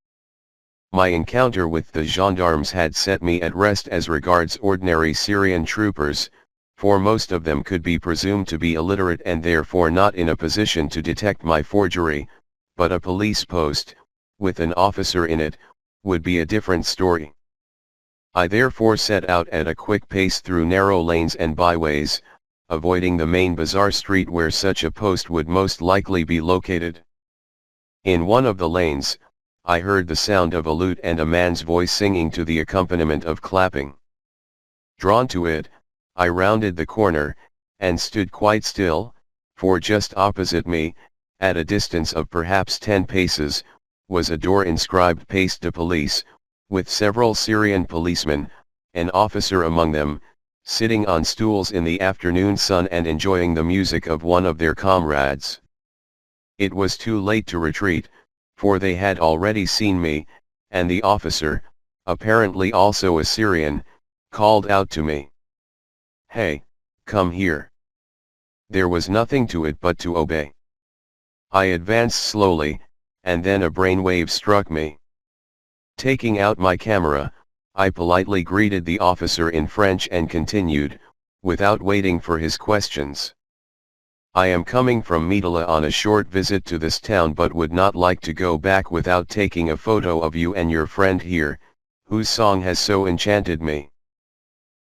My encounter with the gendarmes had set me at rest as regards ordinary Syrian troopers, for most of them could be presumed to be illiterate and therefore not in a position to detect my forgery, but a police post, with an officer in it, would be a different story. I therefore set out at a quick pace through narrow lanes and byways, avoiding the main bazaar street where such a post would most likely be located. In one of the lanes, I heard the sound of a lute and a man's voice singing to the accompaniment of clapping. Drawn to it, I rounded the corner, and stood quite still, for just opposite me, at a distance of perhaps 10 paces, was a door inscribed Pace de Police, with several Syrian policemen, an officer among them, sitting on stools in the afternoon sun and enjoying the music of one of their comrades. It was too late to retreat, for they had already seen me, and the officer, apparently also a Syrian, called out to me. "Hey, come here." There was nothing to it but to obey. I advanced slowly, and then a brainwave struck me. Taking out my camera, I politely greeted the officer in French and continued, without waiting for his questions. "I am coming from Metala on a short visit to this town but would not like to go back without taking a photo of you and your friend here, whose song has so enchanted me."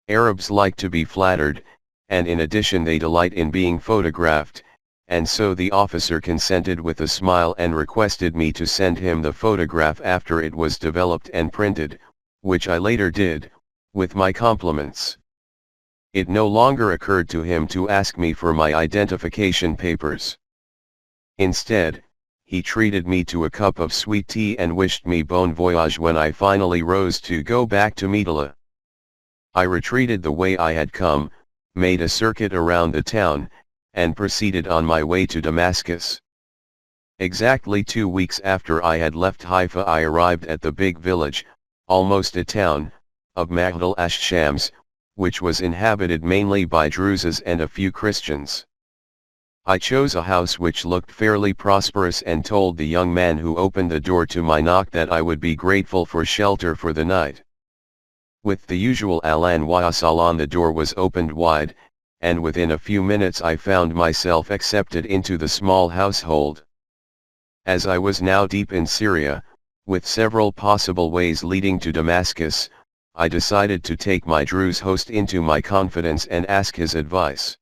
Arabs like to be flattered, and in addition they delight in being photographed, and so the officer consented with a smile and requested me to send him the photograph after it was developed and printed, which I later did, with my compliments. It no longer occurred to him to ask me for my identification papers. Instead, he treated me to a cup of sweet tea and wished me bon voyage when I finally rose to go back to Metala. I retreated the way I had come, made a circuit around the town, and proceeded on my way to Damascus. Exactly 2 weeks after I had left Haifa I arrived at the big village, almost a town, of Mahdal ash-Shams, which was inhabited mainly by Druzes and a few Christians. I chose a house which looked fairly prosperous and told the young man who opened the door to my knock that I would be grateful for shelter for the night. With the usual Ahlan wa Sahlan the door was opened wide, and within a few minutes I found myself accepted into the small household. As I was now deep in Syria, with several possible ways leading to Damascus, I decided to take my Druze host into my confidence and ask his advice.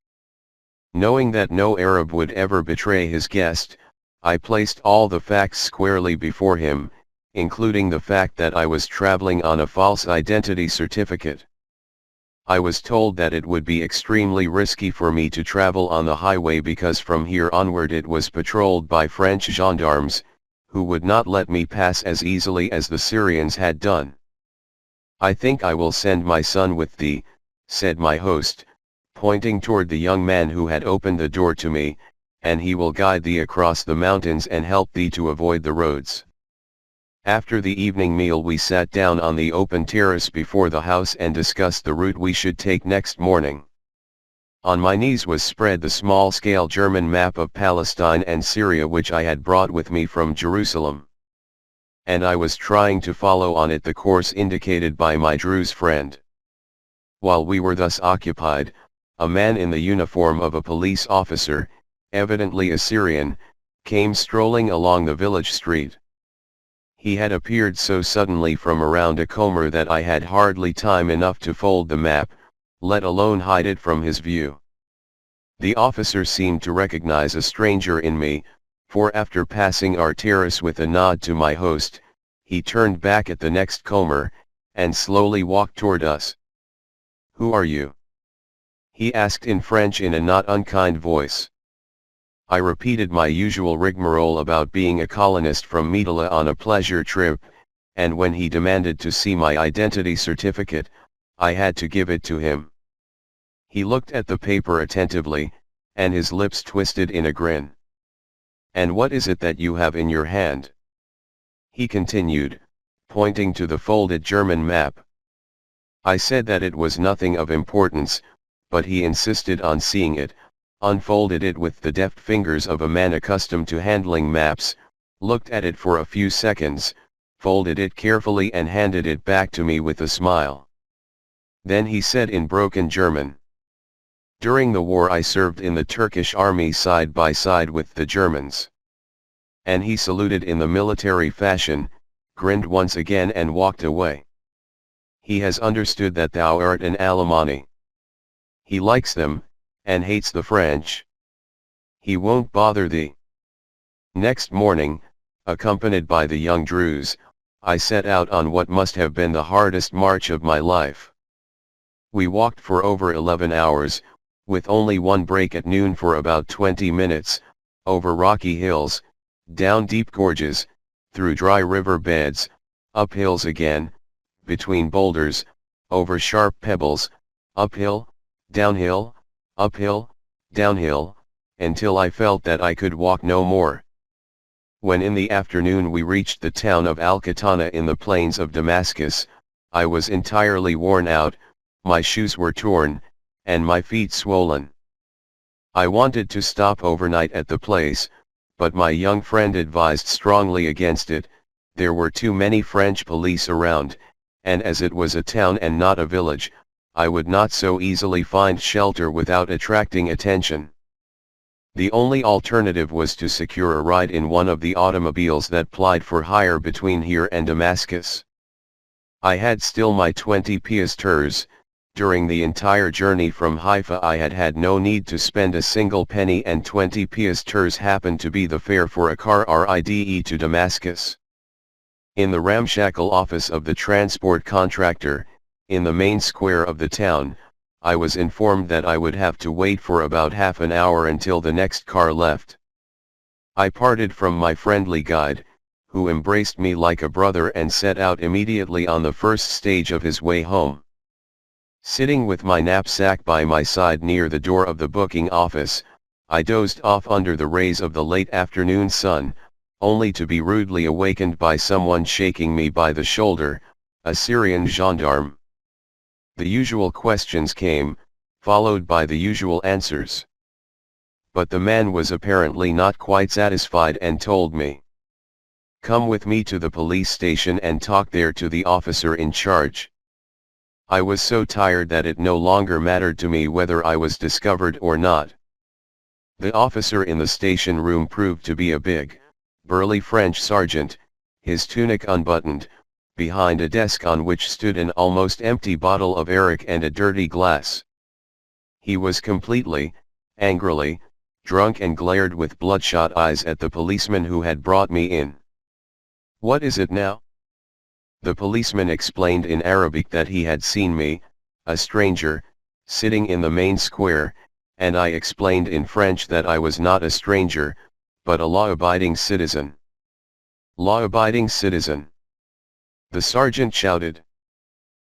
Knowing that no Arab would ever betray his guest, I placed all the facts squarely before him, including the fact that I was traveling on a false identity certificate. I was told that it would be extremely risky for me to travel on the highway because from here onward it was patrolled by French gendarmes, who would not let me pass as easily as the Syrians had done. "I think I will send my son with thee," said my host, pointing toward the young man who had opened the door to me, "and he will guide thee across the mountains and help thee to avoid the roads." After the evening meal we sat down on the open terrace before the house and discussed the route we should take next morning. On my knees was spread the small-scale German map of Palestine and Syria which I had brought with me from Jerusalem. And I was trying to follow on it the course indicated by my Druze friend. While we were thus occupied, a man in the uniform of a police officer, evidently a Syrian, came strolling along the village street. He had appeared so suddenly from around a corner that I had hardly time enough to fold the map, let alone hide it from his view. The officer seemed to recognize a stranger in me, for after passing our terrace with a nod to my host, he turned back at the next comber, and slowly walked toward us. "Who are you?" he asked in French in a not unkind voice. I repeated my usual rigmarole about being a colonist from Metala on a pleasure trip, and when he demanded to see my identity certificate, I had to give it to him. He looked at the paper attentively, and his lips twisted in a grin. "And what is it that you have in your hand?" he continued, pointing to the folded German map. I said that it was nothing of importance, but he insisted on seeing it, unfolded it with the deft fingers of a man accustomed to handling maps, looked at it for a few seconds, folded it carefully and handed it back to me with a smile. Then he said in broken German, "During the war I served in the Turkish army side by side with the Germans." And he saluted in the military fashion, grinned once again and walked away. He has understood that thou art an Alemanni. He likes them, and hates the French. He won't bother thee. Next morning, accompanied by the young Druze, I set out on what must have been the hardest march of my life. We walked for over 11 hours, with only one break at noon for about 20 minutes, over rocky hills, down deep gorges, through dry river beds, up hills again, between boulders, over sharp pebbles, uphill, downhill, uphill, downhill, until I felt that I could walk no more. When in the afternoon we reached the town of Al-Qatana in the plains of Damascus, I was entirely worn out, my shoes were torn, and my feet swollen. I wanted to stop overnight at the place, but my young friend advised strongly against it. There were too many French police around, and as it was a town and not a village, I would not so easily find shelter without attracting attention. The only alternative was to secure a ride in one of the automobiles that plied for hire between here and Damascus. I had still my 20 piasters. During the entire journey from Haifa I had had no need to spend a single penny, and 20 piasters happened to be the fare for a car ride to Damascus. In the ramshackle office of the transport contractor, in the main square of the town, I was informed that I would have to wait for about half an hour until the next car left. I parted from my friendly guide, who embraced me like a brother, and set out immediately on the first stage of his way home. Sitting with my knapsack by my side near the door of the booking office, I dozed off under the rays of the late afternoon sun, only to be rudely awakened by someone shaking me by the shoulder, a Syrian gendarme. The usual questions came, followed by the usual answers. But the man was apparently not quite satisfied and told me, "Come with me to the police station and talk there to the officer in charge." I was so tired that it no longer mattered to me whether I was discovered or not. The officer in the station room proved to be a big, burly French sergeant, his tunic unbuttoned, behind a desk on which stood an almost empty bottle of arrack and a dirty glass. He was completely, angrily, drunk and glared with bloodshot eyes at the policeman who had brought me in. "What is it now?" The policeman explained in Arabic that he had seen me, a stranger, sitting in the main square, and I explained in French that I was not a stranger, but a law-abiding citizen. "Law-abiding citizen?" the sergeant shouted.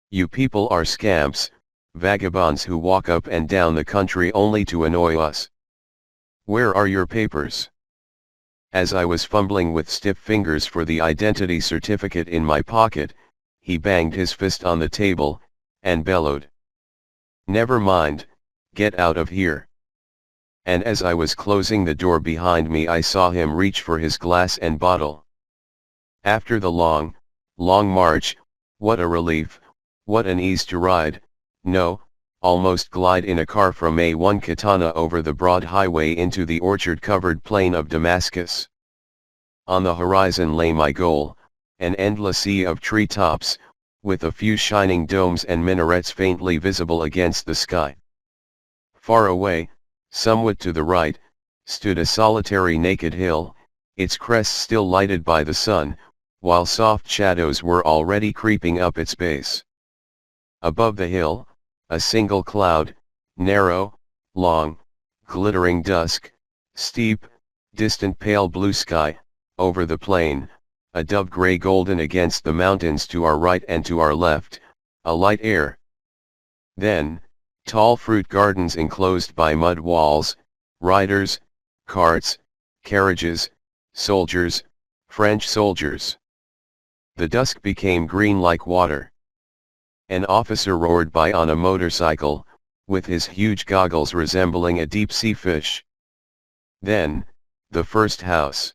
"You people are scamps, vagabonds who walk up and down the country only to annoy us. Where are your papers?" As I was fumbling with stiff fingers for the identity certificate in my pocket, he banged his fist on the table, and bellowed, "Never mind, get out of here." And as I was closing the door behind me I saw him reach for his glass and bottle. After the long march, what a relief, what an ease to ride, no, almost glide in a car from A1 Katana over the broad highway into the orchard-covered plain of Damascus. On the horizon lay my goal, an endless sea of treetops, with a few shining domes and minarets faintly visible against the sky. Far away, somewhat to the right, stood a solitary naked hill, its crest still lighted by the sun, while soft shadows were already creeping up its base. Above the hill, a single cloud, narrow, long, glittering dusk, steep, distant pale blue sky, over the plain, a dove grey golden against the mountains to our right and to our left, a light air. Then, tall fruit gardens enclosed by mud walls, riders, carts, carriages, soldiers, French soldiers. The dusk became green like water. An officer roared by on a motorcycle, with his huge goggles resembling a deep-sea fish. Then, the first house.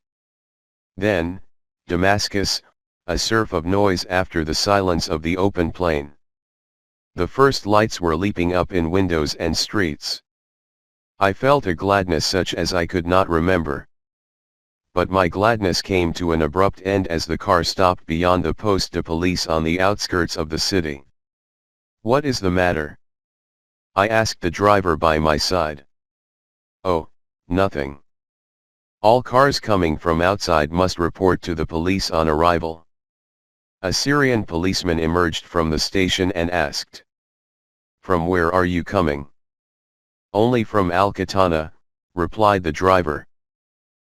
Then, Damascus, a surf of noise after the silence of the open plain. The first lights were leaping up in windows and streets. I felt a gladness such as I could not remember. But my gladness came to an abrupt end as the car stopped beyond the poste de police on the outskirts of the city. "What is the matter?" I asked the driver by my side. "Oh, nothing. All cars coming from outside must report to the police on arrival." A Syrian policeman emerged from the station and asked, "From where are you coming?" "Only from Al-Qatana," replied the driver.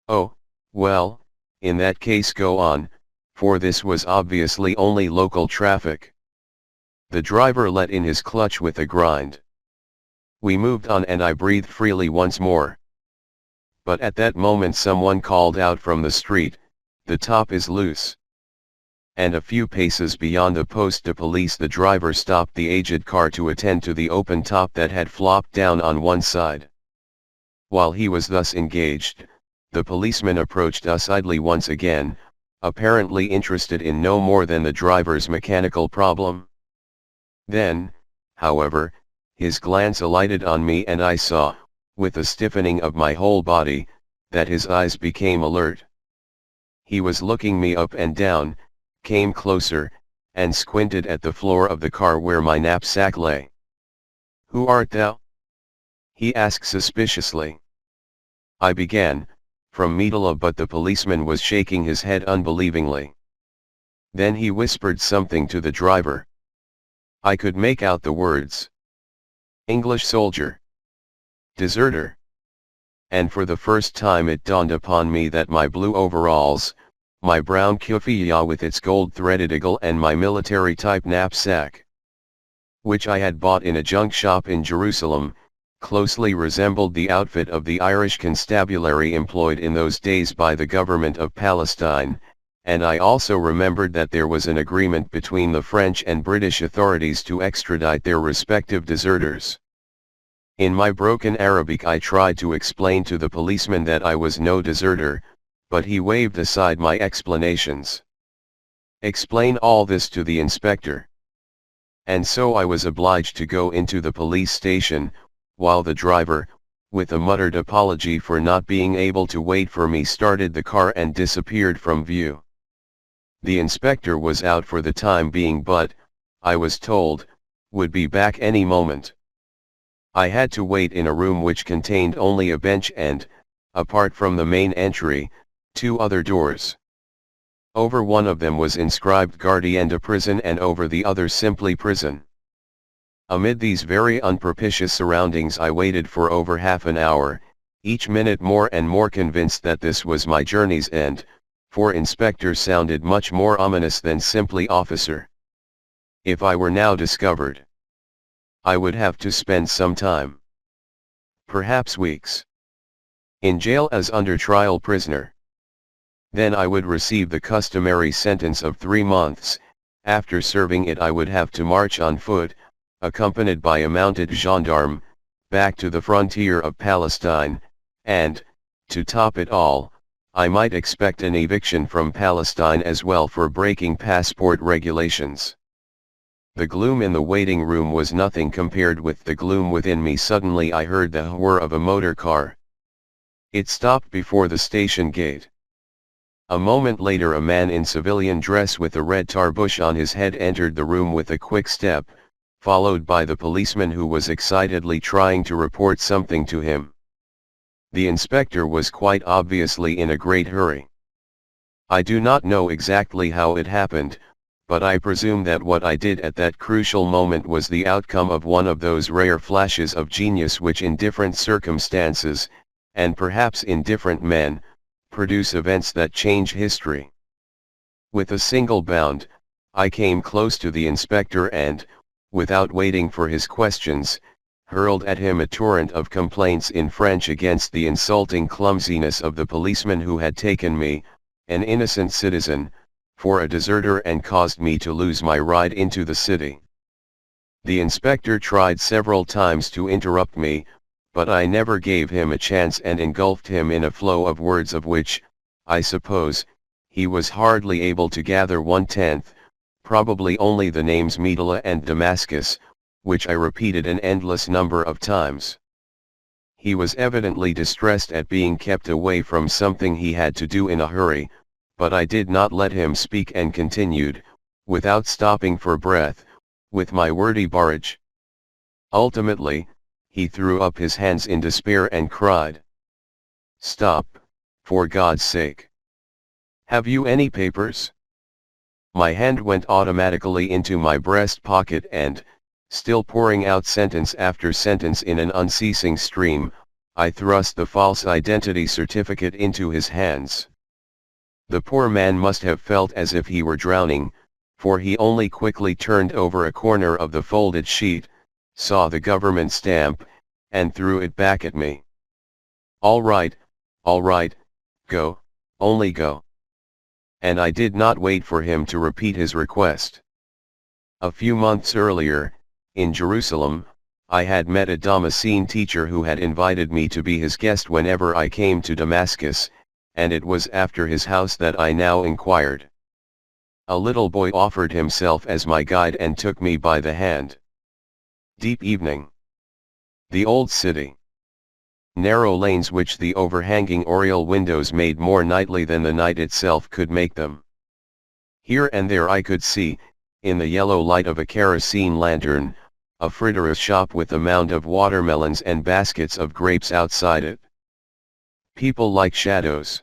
"Oh, well, in that case go on," for this was obviously only local traffic. The driver let in his clutch with a grind. We moved on and I breathed freely once more. But at that moment someone called out from the street, "The top is loose." And a few paces beyond the poste de police the driver stopped the aged car to attend to the open top that had flopped down on one side. While he was thus engaged, the policeman approached us idly once again, apparently interested in no more than the driver's mechanical problem. Then, however, his glance alighted on me and I saw, with a stiffening of my whole body, that his eyes became alert. He was looking me up and down, came closer, and squinted at the floor of the car where my knapsack lay. "Who art thou?" he asked suspiciously. I began, "From Metala," but the policeman was shaking his head unbelievingly. Then he whispered something to the driver. I could make out the words. "English soldier. Deserter." And for the first time it dawned upon me that my blue overalls, my brown kufiyah with its gold-threaded eagle and my military-type knapsack, which I had bought in a junk shop in Jerusalem, closely resembled the outfit of the Irish constabulary employed in those days by the government of Palestine, and I also remembered that there was an agreement between the French and British authorities to extradite their respective deserters. In my broken Arabic I tried to explain to the policeman that I was no deserter, but he waved aside my explanations. Explain all this to the inspector. And so I was obliged to go into the police station, while the driver, with a muttered apology for not being able to wait for me, started the car and disappeared from view. The inspector was out for the time being but, I was told, would be back any moment. I had to wait in a room which contained only a bench and, apart from the main entry, 2 other doors. Over one of them was inscribed Gardien de Prison and over the other simply Prison. Amid these very unpropitious surroundings I waited for over half an hour, each minute more and more convinced that this was my journey's end, for inspector sounded much more ominous than simply officer. If I were now discovered, I would have to spend some time, perhaps weeks, in jail as under trial prisoner. Then I would receive the customary sentence of 3 months, after serving it I would have to march on foot, accompanied by a mounted gendarme, back to the frontier of Palestine, and, to top it all, I might expect an eviction from Palestine as well for breaking passport regulations. The gloom in the waiting room was nothing compared with the gloom within me. Suddenly I heard the whir of a motor car. It stopped before the station gate. A moment later a man in civilian dress with a red tarbush on his head entered the room with a quick step, followed by the policeman who was excitedly trying to report something to him. The inspector was quite obviously in a great hurry. I do not know exactly how it happened, but I presume that what I did at that crucial moment was the outcome of one of those rare flashes of genius which in different circumstances, and perhaps in different men, produce events that change history. With a single bound, I came close to the inspector and, without waiting for his questions, hurled at him a torrent of complaints in French against the insulting clumsiness of the policeman who had taken me, an innocent citizen, for a deserter and caused me to lose my ride into the city. The inspector tried several times to interrupt me, but I never gave him a chance and engulfed him in a flow of words of which, I suppose, he was hardly able to gather 1/10, probably only the names Metla and Damascus, which I repeated an endless number of times. He was evidently distressed at being kept away from something he had to do in a hurry, but I did not let him speak and continued, without stopping for breath, with my wordy barrage. Ultimately, he threw up his hands in despair and cried, "Stop, for God's sake! Have you any papers?" My hand went automatically into my breast pocket and, still pouring out sentence after sentence in an unceasing stream, I thrust the false identity certificate into his hands. The poor man must have felt as if he were drowning, for he only quickly turned over a corner of the folded sheet, saw the government stamp, and threw it back at me. All right, go, only go." And I did not wait for him to repeat his request. A few months earlier, in Jerusalem, I had met a Damascene teacher who had invited me to be his guest whenever I came to Damascus, and it was after his house that I now inquired. A little boy offered himself as my guide and took me by the hand. Deep evening. The old city. Narrow lanes which the overhanging oriel windows made more nightly than the night itself could make them. Here and there I could see, in the yellow light of a kerosene lantern, a fritteer's shop with a mound of watermelons and baskets of grapes outside it. People like shadows.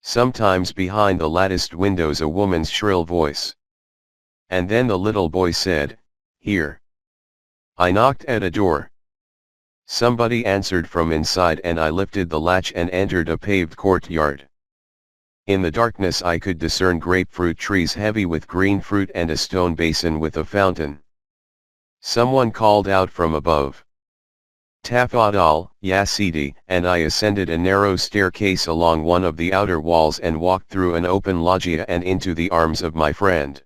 Sometimes behind the latticed windows a woman's shrill voice. And then the little boy said, "Here." I knocked at a door. Somebody answered from inside and I lifted the latch and entered a paved courtyard. In the darkness I could discern grapefruit trees heavy with green fruit and a stone basin with a fountain. Someone called out from above, "Tafadal, ya Sidi," and I ascended a narrow staircase along one of the outer walls and walked through an open loggia and into the arms of my friend.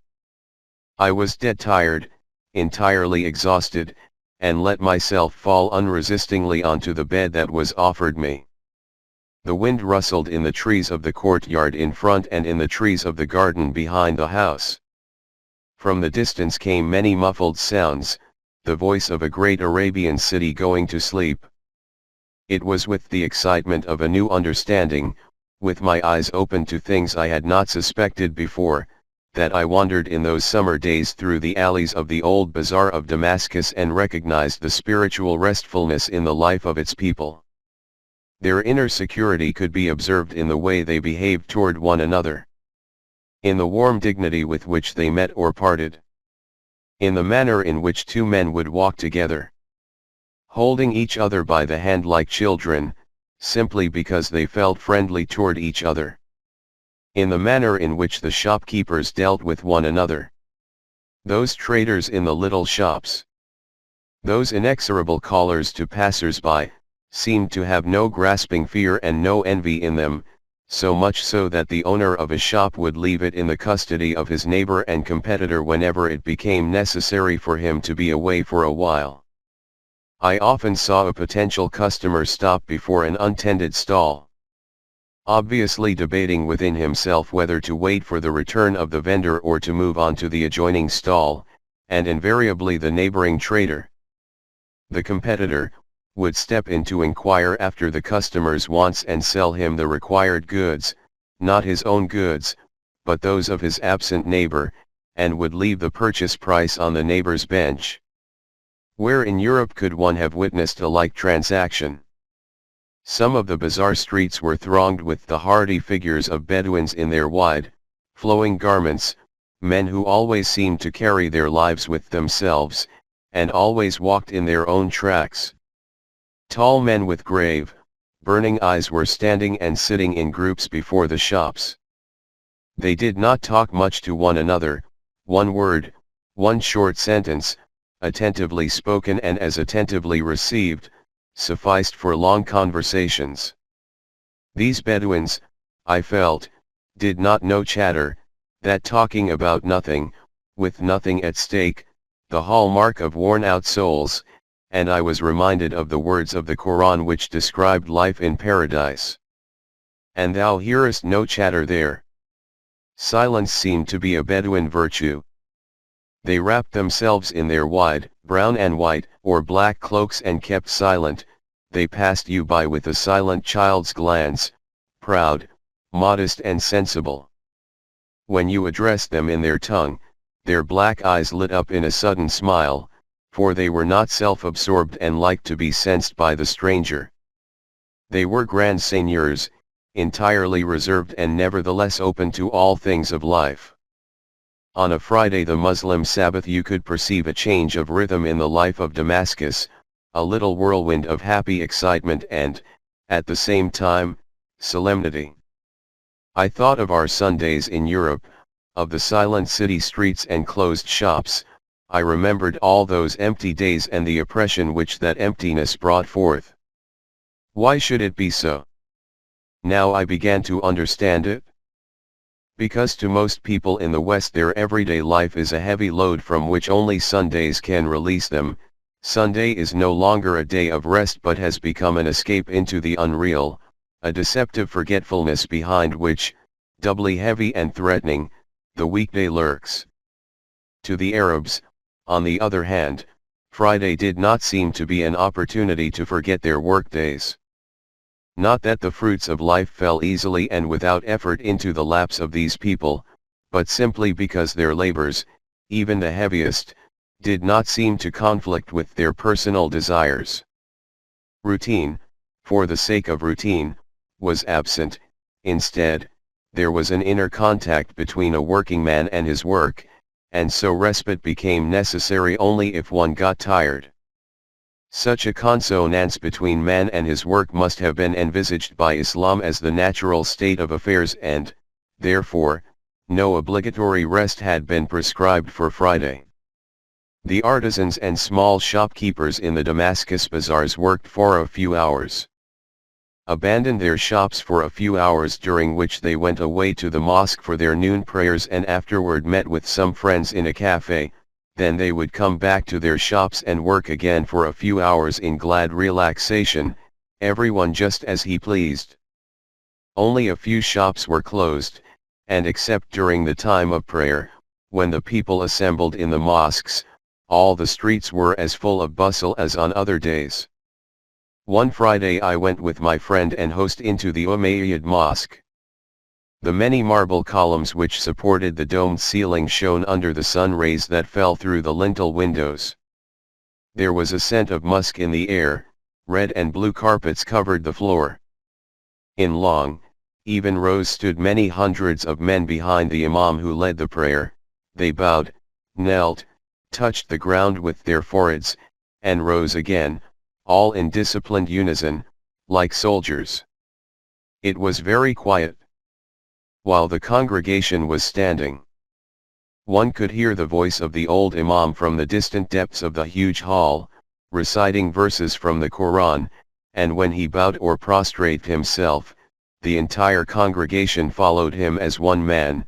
I was dead tired, entirely exhausted, and let myself fall unresistingly onto the bed that was offered me. The wind rustled in the trees of the courtyard in front and in the trees of the garden behind the house. From the distance came many muffled sounds, the voice of a great Arabian city going to sleep. It was with the excitement of a new understanding, with my eyes open to things I had not suspected before, that I wandered in those summer days through the alleys of the old bazaar of Damascus and recognized the spiritual restfulness in the life of its people. Their inner security could be observed in the way they behaved toward one another, in the warm dignity with which they met or parted, in the manner in which two men would walk together, holding each other by the hand like children, simply because they felt friendly toward each other, in the manner in which the shopkeepers dealt with one another, those traders in the little shops, those inexorable callers to passers-by, seemed to have no grasping fear and no envy in them, so much so that the owner of a shop would leave it in the custody of his neighbor and competitor whenever it became necessary for him to be away for a while. I often saw a potential customer stop before an untended stall, obviously debating within himself whether to wait for the return of the vendor or to move on to the adjoining stall, and invariably the neighboring trader, the competitor, would step in to inquire after the customer's wants and sell him the required goods, not his own goods, but those of his absent neighbor, and would leave the purchase price on the neighbor's bench. Where in Europe could one have witnessed a like transaction? Some of the bazaar streets were thronged with the hardy figures of Bedouins in their wide, flowing garments, men who always seemed to carry their lives with themselves, and always walked in their own tracks. Tall men with grave, burning eyes were standing and sitting in groups before the shops. They did not talk much to one another, one word, one short sentence, attentively spoken and as attentively received, sufficed for long conversations. These Bedouins, I felt, did not know chatter, that talking about nothing, with nothing at stake, the hallmark of worn-out souls, and I was reminded of the words of the Quran which described life in paradise. And thou hearest no chatter there. Silence seemed to be a Bedouin virtue. They wrapped themselves in their wide, brown and white, or black cloaks and kept silent. They passed you by with a silent child's glance, proud, modest and sensible. When you addressed them in their tongue, their black eyes lit up in a sudden smile, for they were not self-absorbed and liked to be sensed by the stranger. They were grand seigneurs, entirely reserved and nevertheless open to all things of life. On a Friday, the Muslim Sabbath, you could perceive a change of rhythm in the life of Damascus, a little whirlwind of happy excitement and, at the same time, solemnity. I thought of our Sundays in Europe, of the silent city streets and closed shops. I remembered all those empty days and the oppression which that emptiness brought forth. Why should it be so? Now I began to understand it. Because to most people in the West their everyday life is a heavy load from which only Sundays can release them. Sunday is no longer a day of rest but has become an escape into the unreal, a deceptive forgetfulness behind which, doubly heavy and threatening, the weekday lurks. To the Arabs, on the other hand, Friday did not seem to be an opportunity to forget their workdays. Not that the fruits of life fell easily and without effort into the laps of these people, but simply because their labors, even the heaviest, did not seem to conflict with their personal desires. Routine, for the sake of routine, was absent. Instead, there was an inner contact between a working man and his work, and so respite became necessary only if one got tired. Such a consonance between man and his work must have been envisaged by Islam as the natural state of affairs and, therefore, no obligatory rest had been prescribed for Friday. The artisans and small shopkeepers in the Damascus bazaars worked for a few hours, abandoned their shops for a few hours, during which they went away to the mosque for their noon prayers and afterward met with some friends in a cafe. Then they would come back to their shops and work again for a few hours in glad relaxation, everyone just as he pleased. Only a few shops were closed, and except during the time of prayer, when the people assembled in the mosques, all the streets were as full of bustle as on other days. One Friday I went with my friend and host into the Umayyad Mosque. The many marble columns which supported the domed ceiling shone under the sun rays that fell through the lintel windows. There was a scent of musk in the air, red and blue carpets covered the floor. In long, even rows stood many hundreds of men behind the imam who led the prayer. They bowed, knelt, touched the ground with their foreheads, and rose again, all in disciplined unison, like soldiers. It was very quiet. While the congregation was standing, one could hear the voice of the old imam from the distant depths of the huge hall, reciting verses from the Quran, and when he bowed or prostrated himself, the entire congregation followed him as one man,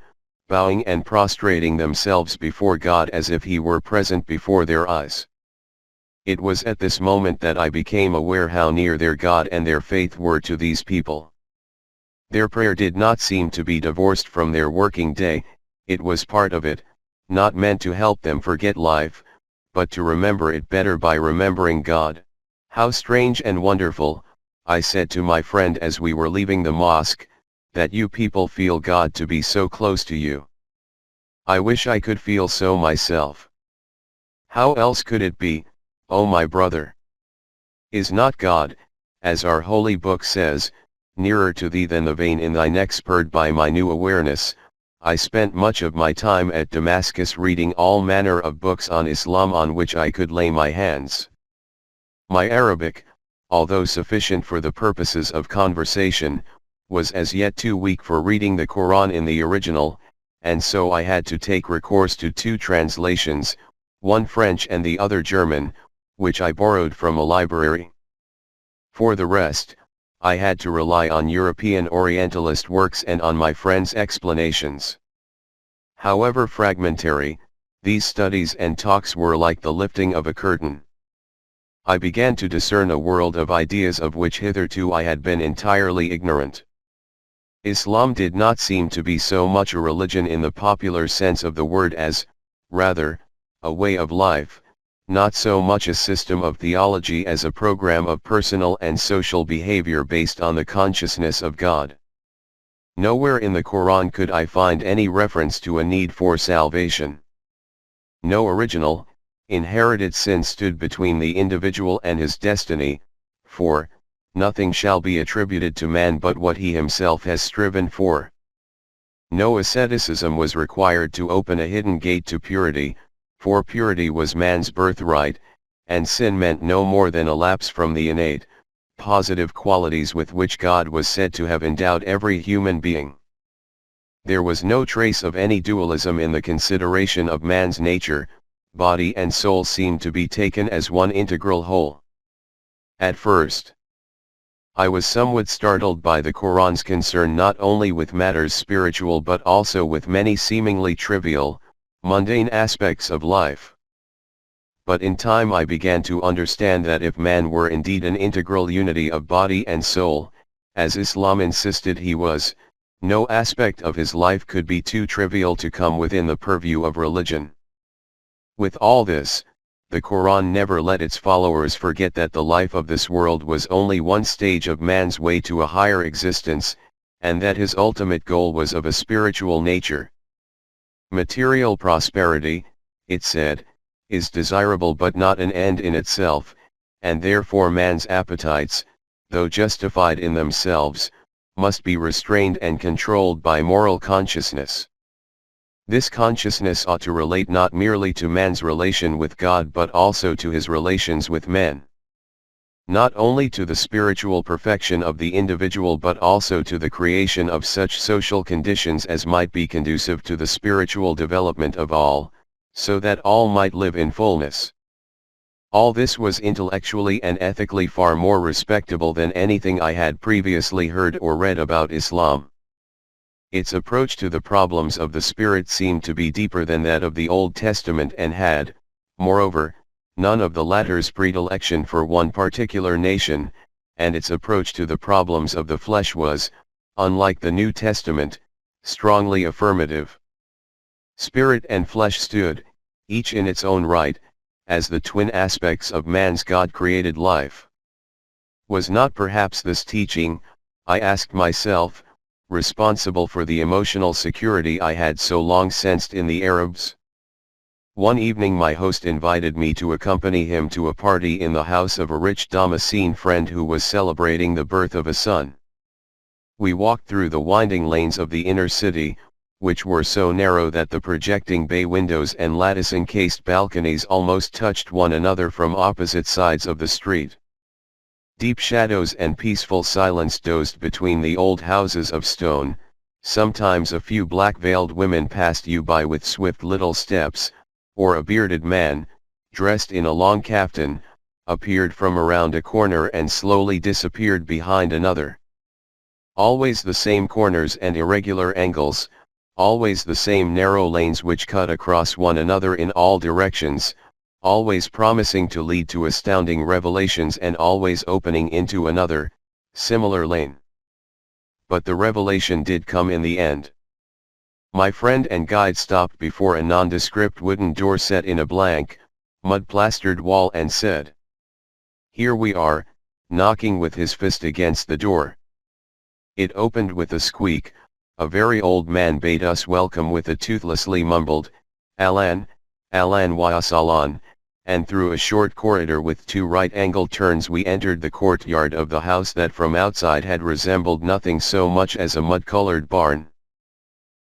bowing and prostrating themselves before God as if he were present before their eyes. It was at this moment that I became aware how near their God and their faith were to these people. Their prayer did not seem to be divorced from their working day, it was part of it, not meant to help them forget life, but to remember it better by remembering God. How strange and wonderful, I said to my friend as we were leaving the mosque, that you people feel God to be so close to you. I wish I could feel so myself. How else could it be, oh my brother? Is not God, as our holy book says, nearer to thee than the vein in thy neck. Spurred by my new awareness, I spent much of my time at Damascus reading all manner of books on Islam on which I could lay my hands. My Arabic, although sufficient for the purposes of conversation, was as yet too weak for reading the Quran in the original, and so I had to take recourse to two translations, one French and the other German, which I borrowed from a library. For the rest, I had to rely on European Orientalist works and on my friends' explanations. However fragmentary, these studies and talks were like the lifting of a curtain. I began to discern a world of ideas of which hitherto I had been entirely ignorant. Islam did not seem to be so much a religion in the popular sense of the word as, rather, a way of life, not so much a system of theology as a program of personal and social behavior based on the consciousness of God. Nowhere in the Quran could I find any reference to a need for salvation. No original, inherited sin stood between the individual and his destiny, for, nothing shall be attributed to man but what he himself has striven for. No asceticism was required to open a hidden gate to purity, for purity was man's birthright, and sin meant no more than a lapse from the innate, positive qualities with which God was said to have endowed every human being. There was no trace of any dualism in the consideration of man's nature. Body and soul seemed to be taken as one integral whole. At first, I was somewhat startled by the Quran's concern not only with matters spiritual but also with many seemingly trivial, mundane aspects of life. But in time I began to understand that if man were indeed an integral unity of body and soul, as Islam insisted he was, no aspect of his life could be too trivial to come within the purview of religion. With all this, the Quran never let its followers forget that the life of this world was only one stage of man's way to a higher existence, and that his ultimate goal was of a spiritual nature. Material prosperity, it said, is desirable but not an end in itself, and therefore man's appetites, though justified in themselves, must be restrained and controlled by moral consciousness. This consciousness ought to relate not merely to man's relation with God but also to his relations with men. Not only to the spiritual perfection of the individual but also to the creation of such social conditions as might be conducive to the spiritual development of all, so that all might live in fullness. All this was intellectually and ethically far more respectable than anything I had previously heard or read about Islam. Its approach to the problems of the spirit seemed to be deeper than that of the Old Testament and had, moreover, none of the latter's predilection for one particular nation, and its approach to the problems of the flesh was, unlike the New Testament, strongly affirmative. Spirit and flesh stood, each in its own right, as the twin aspects of man's God-created life. Was not perhaps this teaching, I asked myself, responsible for the emotional security I had so long sensed in the Arabs? One evening my host invited me to accompany him to a party in the house of a rich Damascene friend who was celebrating the birth of a son. We walked through the winding lanes of the inner city, which were so narrow that the projecting bay windows and lattice-encased balconies almost touched one another from opposite sides of the street. Deep shadows and peaceful silence dozed between the old houses of stone. Sometimes a few black-veiled women passed you by with swift little steps, or a bearded man, dressed in a long kaftan, appeared from around a corner and slowly disappeared behind another. Always the same corners and irregular angles, always the same narrow lanes which cut across one another in all directions, always promising to lead to astounding revelations and always opening into another, similar lane. But the revelation did come in the end. My friend and guide stopped before a nondescript wooden door set in a blank, mud-plastered wall and said, "Here we are," knocking with his fist against the door. It opened with a squeak. A very old man bade us welcome with a toothlessly mumbled, "Ahlan, Ahlan wa Salan," and through a short corridor with 2 right-angled turns we entered the courtyard of the house that from outside had resembled nothing so much as a mud-colored barn.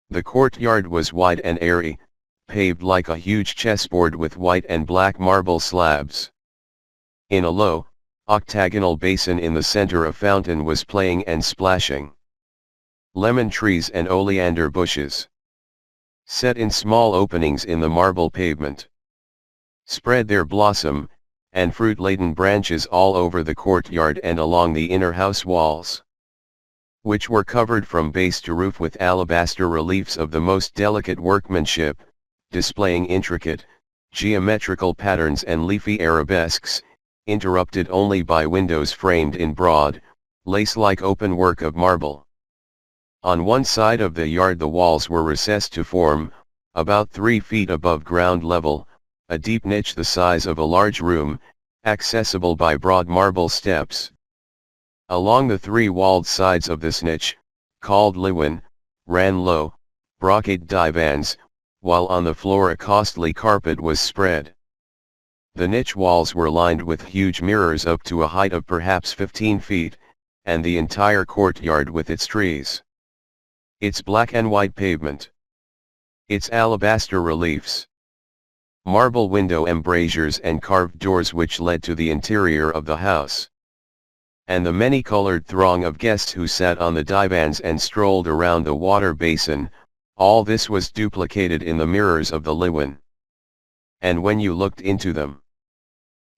The courtyard was wide and airy, paved like a huge chessboard with white and black marble slabs. In a low, octagonal basin in the center a fountain was playing and splashing. Lemon trees and oleander bushes, set in small openings in the marble pavement, spread their blossom and fruit-laden branches all over the courtyard and along the inner house walls, which were covered from base to roof with alabaster reliefs of the most delicate workmanship, displaying intricate, geometrical patterns and leafy arabesques, interrupted only by windows framed in broad, lace-like open work of marble. On one side of the yard the walls were recessed to form, about 3 feet above ground level, a deep niche the size of a large room, accessible by broad marble steps. Along the 3 walled sides of this niche, called liwan, ran low, brocade divans, while on the floor a costly carpet was spread. The niche walls were lined with huge mirrors up to a height of perhaps 15 feet, and the entire courtyard with its trees, its black and white pavement, its alabaster reliefs, marble window embrasures and carved doors which led to the interior of the house, and the many-colored throng of guests who sat on the divans and strolled around the water basin, all this was duplicated in the mirrors of the liwan. And when you looked into them,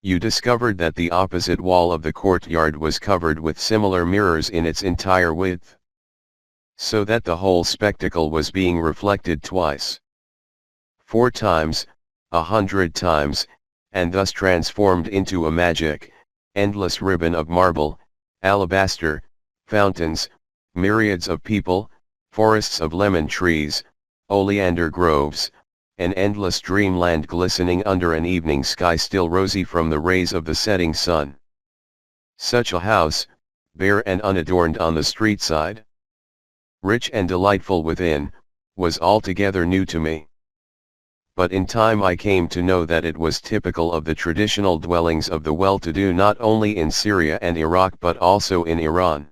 you discovered that the opposite wall of the courtyard was covered with similar mirrors in its entire width, so that the whole spectacle was being reflected twice, 4 times, 100 times, and thus transformed into a magic, endless ribbon of marble, alabaster, fountains, myriads of people, forests of lemon trees, oleander groves, an endless dreamland glistening under an evening sky still rosy from the rays of the setting sun. Such a house, bare and unadorned on the street side, rich and delightful within, was altogether new to me. But in time I came to know that it was typical of the traditional dwellings of the well-to-do not only in Syria and Iraq but also in Iran.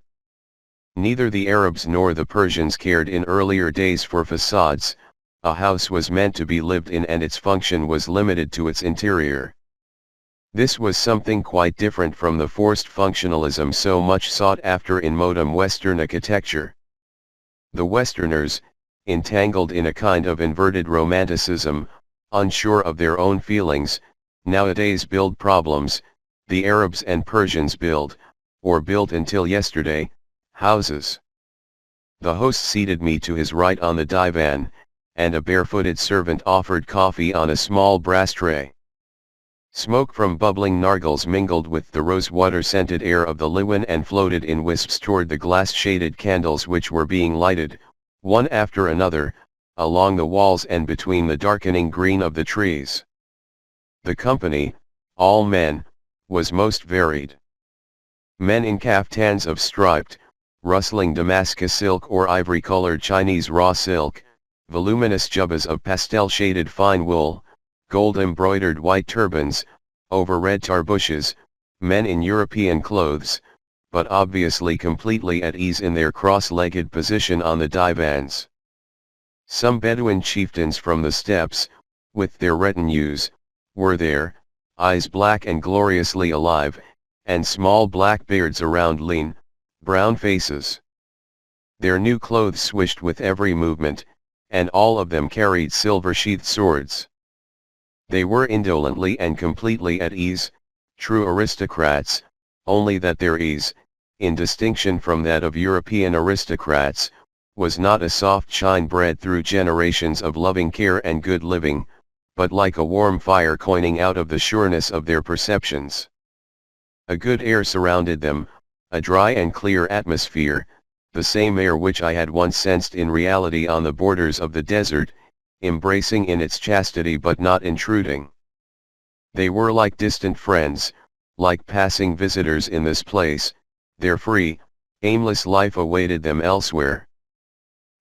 Neither the Arabs nor the Persians cared in earlier days for facades. A house was meant to be lived in and its function was limited to its interior. This was something quite different from the forced functionalism so much sought after in modern Western architecture. The Westerners, entangled in a kind of inverted romanticism, unsure of their own feelings, nowadays build problems. The Arabs and Persians build, or built until yesterday, houses. The host seated me to his right on the divan, and a barefooted servant offered coffee on a small brass tray. Smoke from bubbling nargils mingled with the rose-water-scented air of the liwan and floated in wisps toward the glass-shaded candles which were being lighted, one after another, along the walls and between the darkening green of the trees. The company, all men, was most varied. Men in kaftans of striped, rustling Damascus silk or ivory-colored Chinese raw silk, voluminous jubbas of pastel-shaded fine wool, gold-embroidered white turbans, over red tarbushes, men in European clothes, but obviously completely at ease in their cross-legged position on the divans. Some Bedouin chieftains from the steppes, with their retinues, were there, eyes black and gloriously alive, and small black beards around lean, brown faces. Their new clothes swished with every movement, and all of them carried silver-sheathed swords. They were indolently and completely at ease, true aristocrats, only that their ease, in distinction from that of European aristocrats, was not a soft shine bred through generations of loving care and good living, but like a warm fire coining out of the sureness of their perceptions. A good air surrounded them, a dry and clear atmosphere, the same air which I had once sensed in reality on the borders of the desert, embracing in its chastity but not intruding. They were like distant friends, like passing visitors in this place. Their free, aimless life awaited them elsewhere.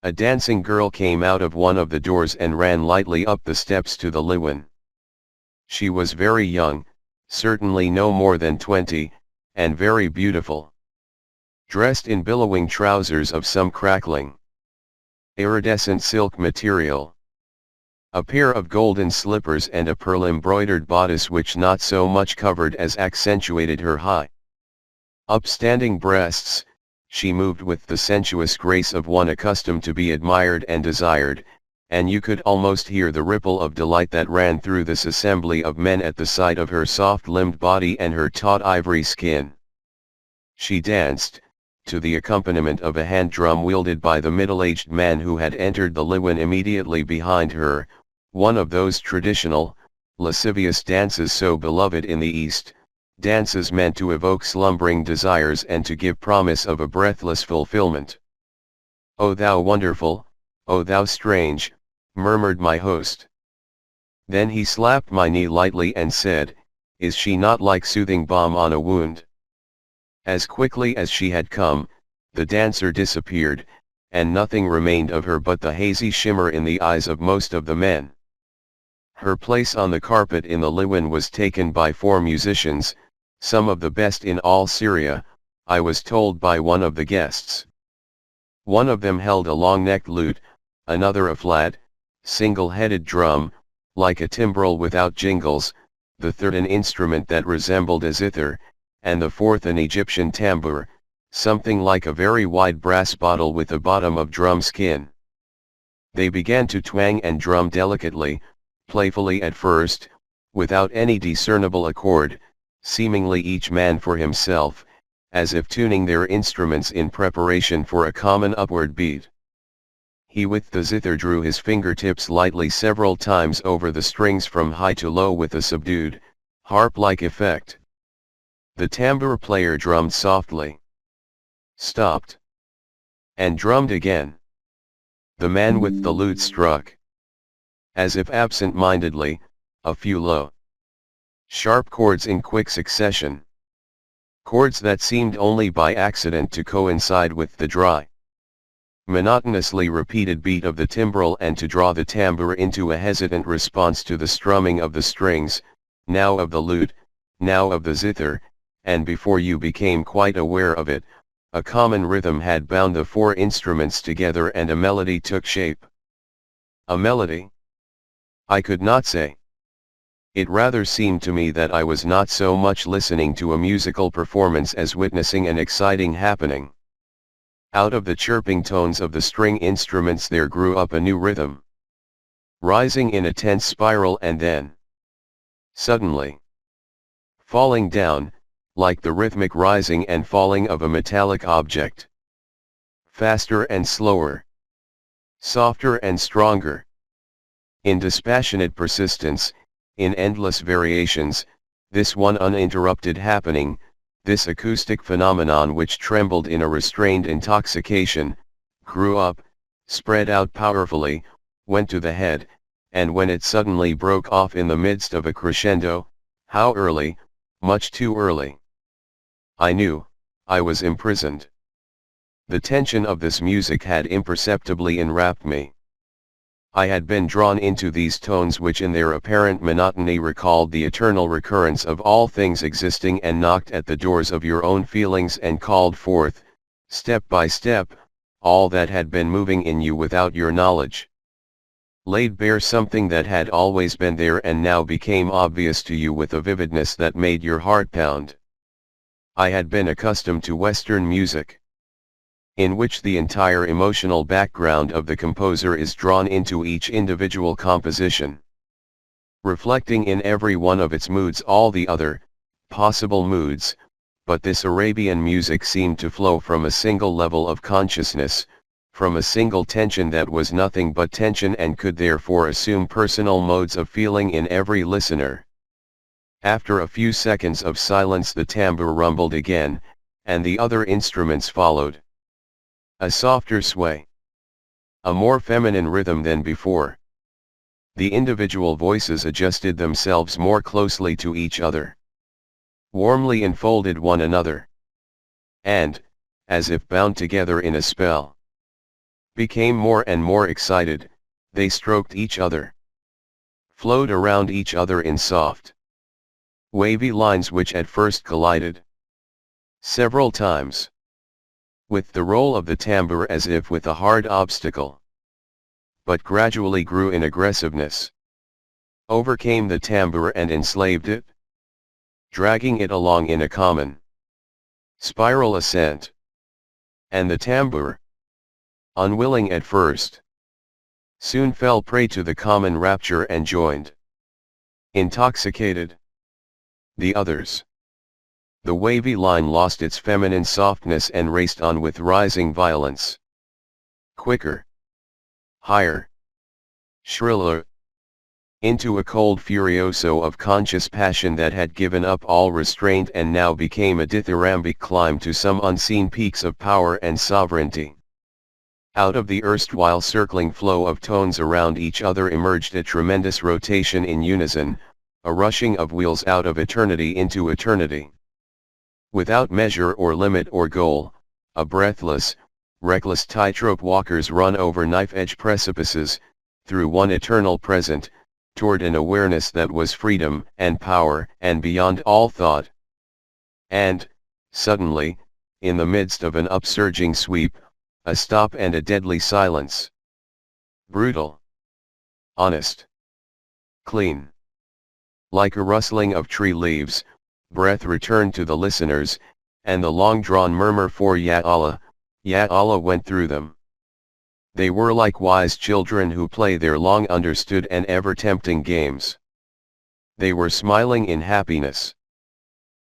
A dancing girl came out of one of the doors and ran lightly up the steps to the liwan. She was very young, certainly no more than 20, and very beautiful. Dressed in billowing trousers of some crackling, iridescent silk material. A pair of golden slippers and a pearl-embroidered bodice which not so much covered as accentuated her high, upstanding breasts. She moved with the sensuous grace of one accustomed to be admired and desired, and you could almost hear the ripple of delight that ran through this assembly of men at the sight of her soft-limbed body and her taut ivory skin. She danced, to the accompaniment of a hand drum wielded by the middle-aged man who had entered the liwin immediately behind her, one of those traditional, lascivious dances so beloved in the East, dances meant to evoke slumbering desires and to give promise of a breathless fulfillment. "O thou wonderful, O thou strange," murmured my host. Then he slapped my knee lightly and said, "Is she not like soothing balm on a wound?" As quickly as she had come, the dancer disappeared, and nothing remained of her but the hazy shimmer in the eyes of most of the men. Her place on the carpet in the liwin was taken by 4 musicians, some of the best in all Syria, I was told by one of the guests. One of them held a long-necked lute, another a flat, single-headed drum, like a timbrel without jingles, the third an instrument that resembled a zither, and the fourth an Egyptian tambour, something like a very wide brass bottle with a bottom of drum skin. They began to twang and drum delicately, playfully at first, without any discernible accord, seemingly each man for himself, as if tuning their instruments in preparation for a common upward beat. He with the zither drew his fingertips lightly several times over the strings from high to low with a subdued, harp-like effect. The tambour player drummed softly, stopped, and drummed again. The man with the lute struck, as if absent-mindedly, a few low, sharp chords in quick succession. Chords that seemed only by accident to coincide with the dry, monotonously repeated beat of the timbrel and to draw the tambour into a hesitant response to the strumming of the strings, now of the lute, now of the zither, and before you became quite aware of it, a common rhythm had bound the 4 instruments together and a melody took shape. A melody? I could not say. It rather seemed to me that I was not so much listening to a musical performance as witnessing an exciting happening. Out of the chirping tones of the string instruments there grew up a new rhythm, rising in a tense spiral and then, suddenly, falling down, like the rhythmic rising and falling of a metallic object. Faster and slower, softer and stronger. In dispassionate persistence, in endless variations, this one uninterrupted happening, this acoustic phenomenon which trembled in a restrained intoxication, grew up, spread out powerfully, went to the head, and when it suddenly broke off in the midst of a crescendo, how early, much too early. I knew, I was imprisoned. The tension of this music had imperceptibly enwrapped me. I had been drawn into these tones which in their apparent monotony recalled the eternal recurrence of all things existing and knocked at the doors of your own feelings and called forth, step by step, all that had been moving in you without your knowledge. Laid bare something that had always been there and now became obvious to you with a vividness that made your heart pound. I had been accustomed to Western music, in which the entire emotional background of the composer is drawn into each individual composition, reflecting in every one of its moods all the other, possible moods, but this Arabian music seemed to flow from a single level of consciousness, from a single tension that was nothing but tension and could therefore assume personal modes of feeling in every listener. After a few seconds of silence the tambour rumbled again, and the other instruments followed. A softer sway, a more feminine rhythm than before. The individual voices adjusted themselves more closely to each other, warmly enfolded one another, and, as if bound together in a spell, became more and more excited. They stroked each other, flowed around each other in soft, wavy lines which at first collided several times with the roll of the tambour as if with a hard obstacle, but gradually grew in aggressiveness, overcame the tambour and enslaved it, dragging it along in a common spiral ascent. And the tambour, unwilling at first, soon fell prey to the common rapture and joined, intoxicated, the others. The wavy line lost its feminine softness and raced on with rising violence. Quicker, higher, shriller, into a cold furioso of conscious passion that had given up all restraint and now became a dithyrambic climb to some unseen peaks of power and sovereignty. Out of the erstwhile circling flow of tones around each other emerged a tremendous rotation in unison, a rushing of wheels out of eternity into eternity. Without measure or limit or goal, a breathless, reckless tightrope walkers run over knife-edge precipices, through one eternal present, toward an awareness that was freedom and power and beyond all thought. And, suddenly, in the midst of an upsurging sweep, a stop and a deadly silence. Brutal. Honest. Clean. Like a rustling of tree leaves, breath returned to the listeners, and the long-drawn murmur for Ya Allah went through them. They were like wise children who play their long understood and ever-tempting games. They were smiling in happiness.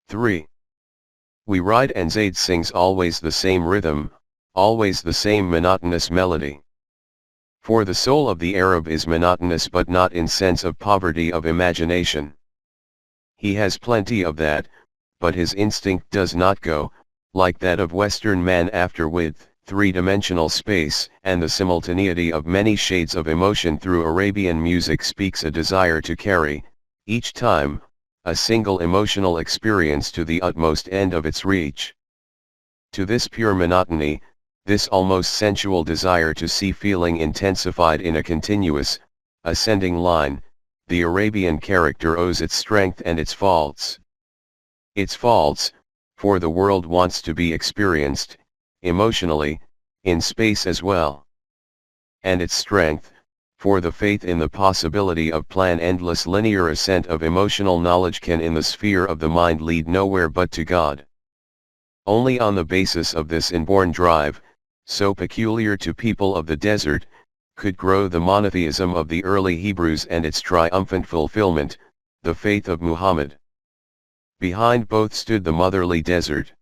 3. We ride and Zaid sings always the same rhythm, always the same monotonous melody. For the soul of the Arab is monotonous but not in sense of poverty of imagination. He has plenty of that, but his instinct does not go, like that of Western man after width, three-dimensional space, and the simultaneity of many shades of emotion through Arabian music speaks a desire to carry, each time, a single emotional experience to the utmost end of its reach. To this pure monotony, this almost sensual desire to see feeling intensified in a continuous, ascending line, the Arabian character owes its strength and its faults. Its faults, for the world wants to be experienced, emotionally, in space as well. And its strength, for the faith in the possibility of plan endless linear ascent of emotional knowledge can in the sphere of the mind lead nowhere but to God. Only on the basis of this inborn drive, so peculiar to people of the desert, could grow the monotheism of the early Hebrews and its triumphant fulfillment, the faith of Muhammad. Behind both stood the motherly desert.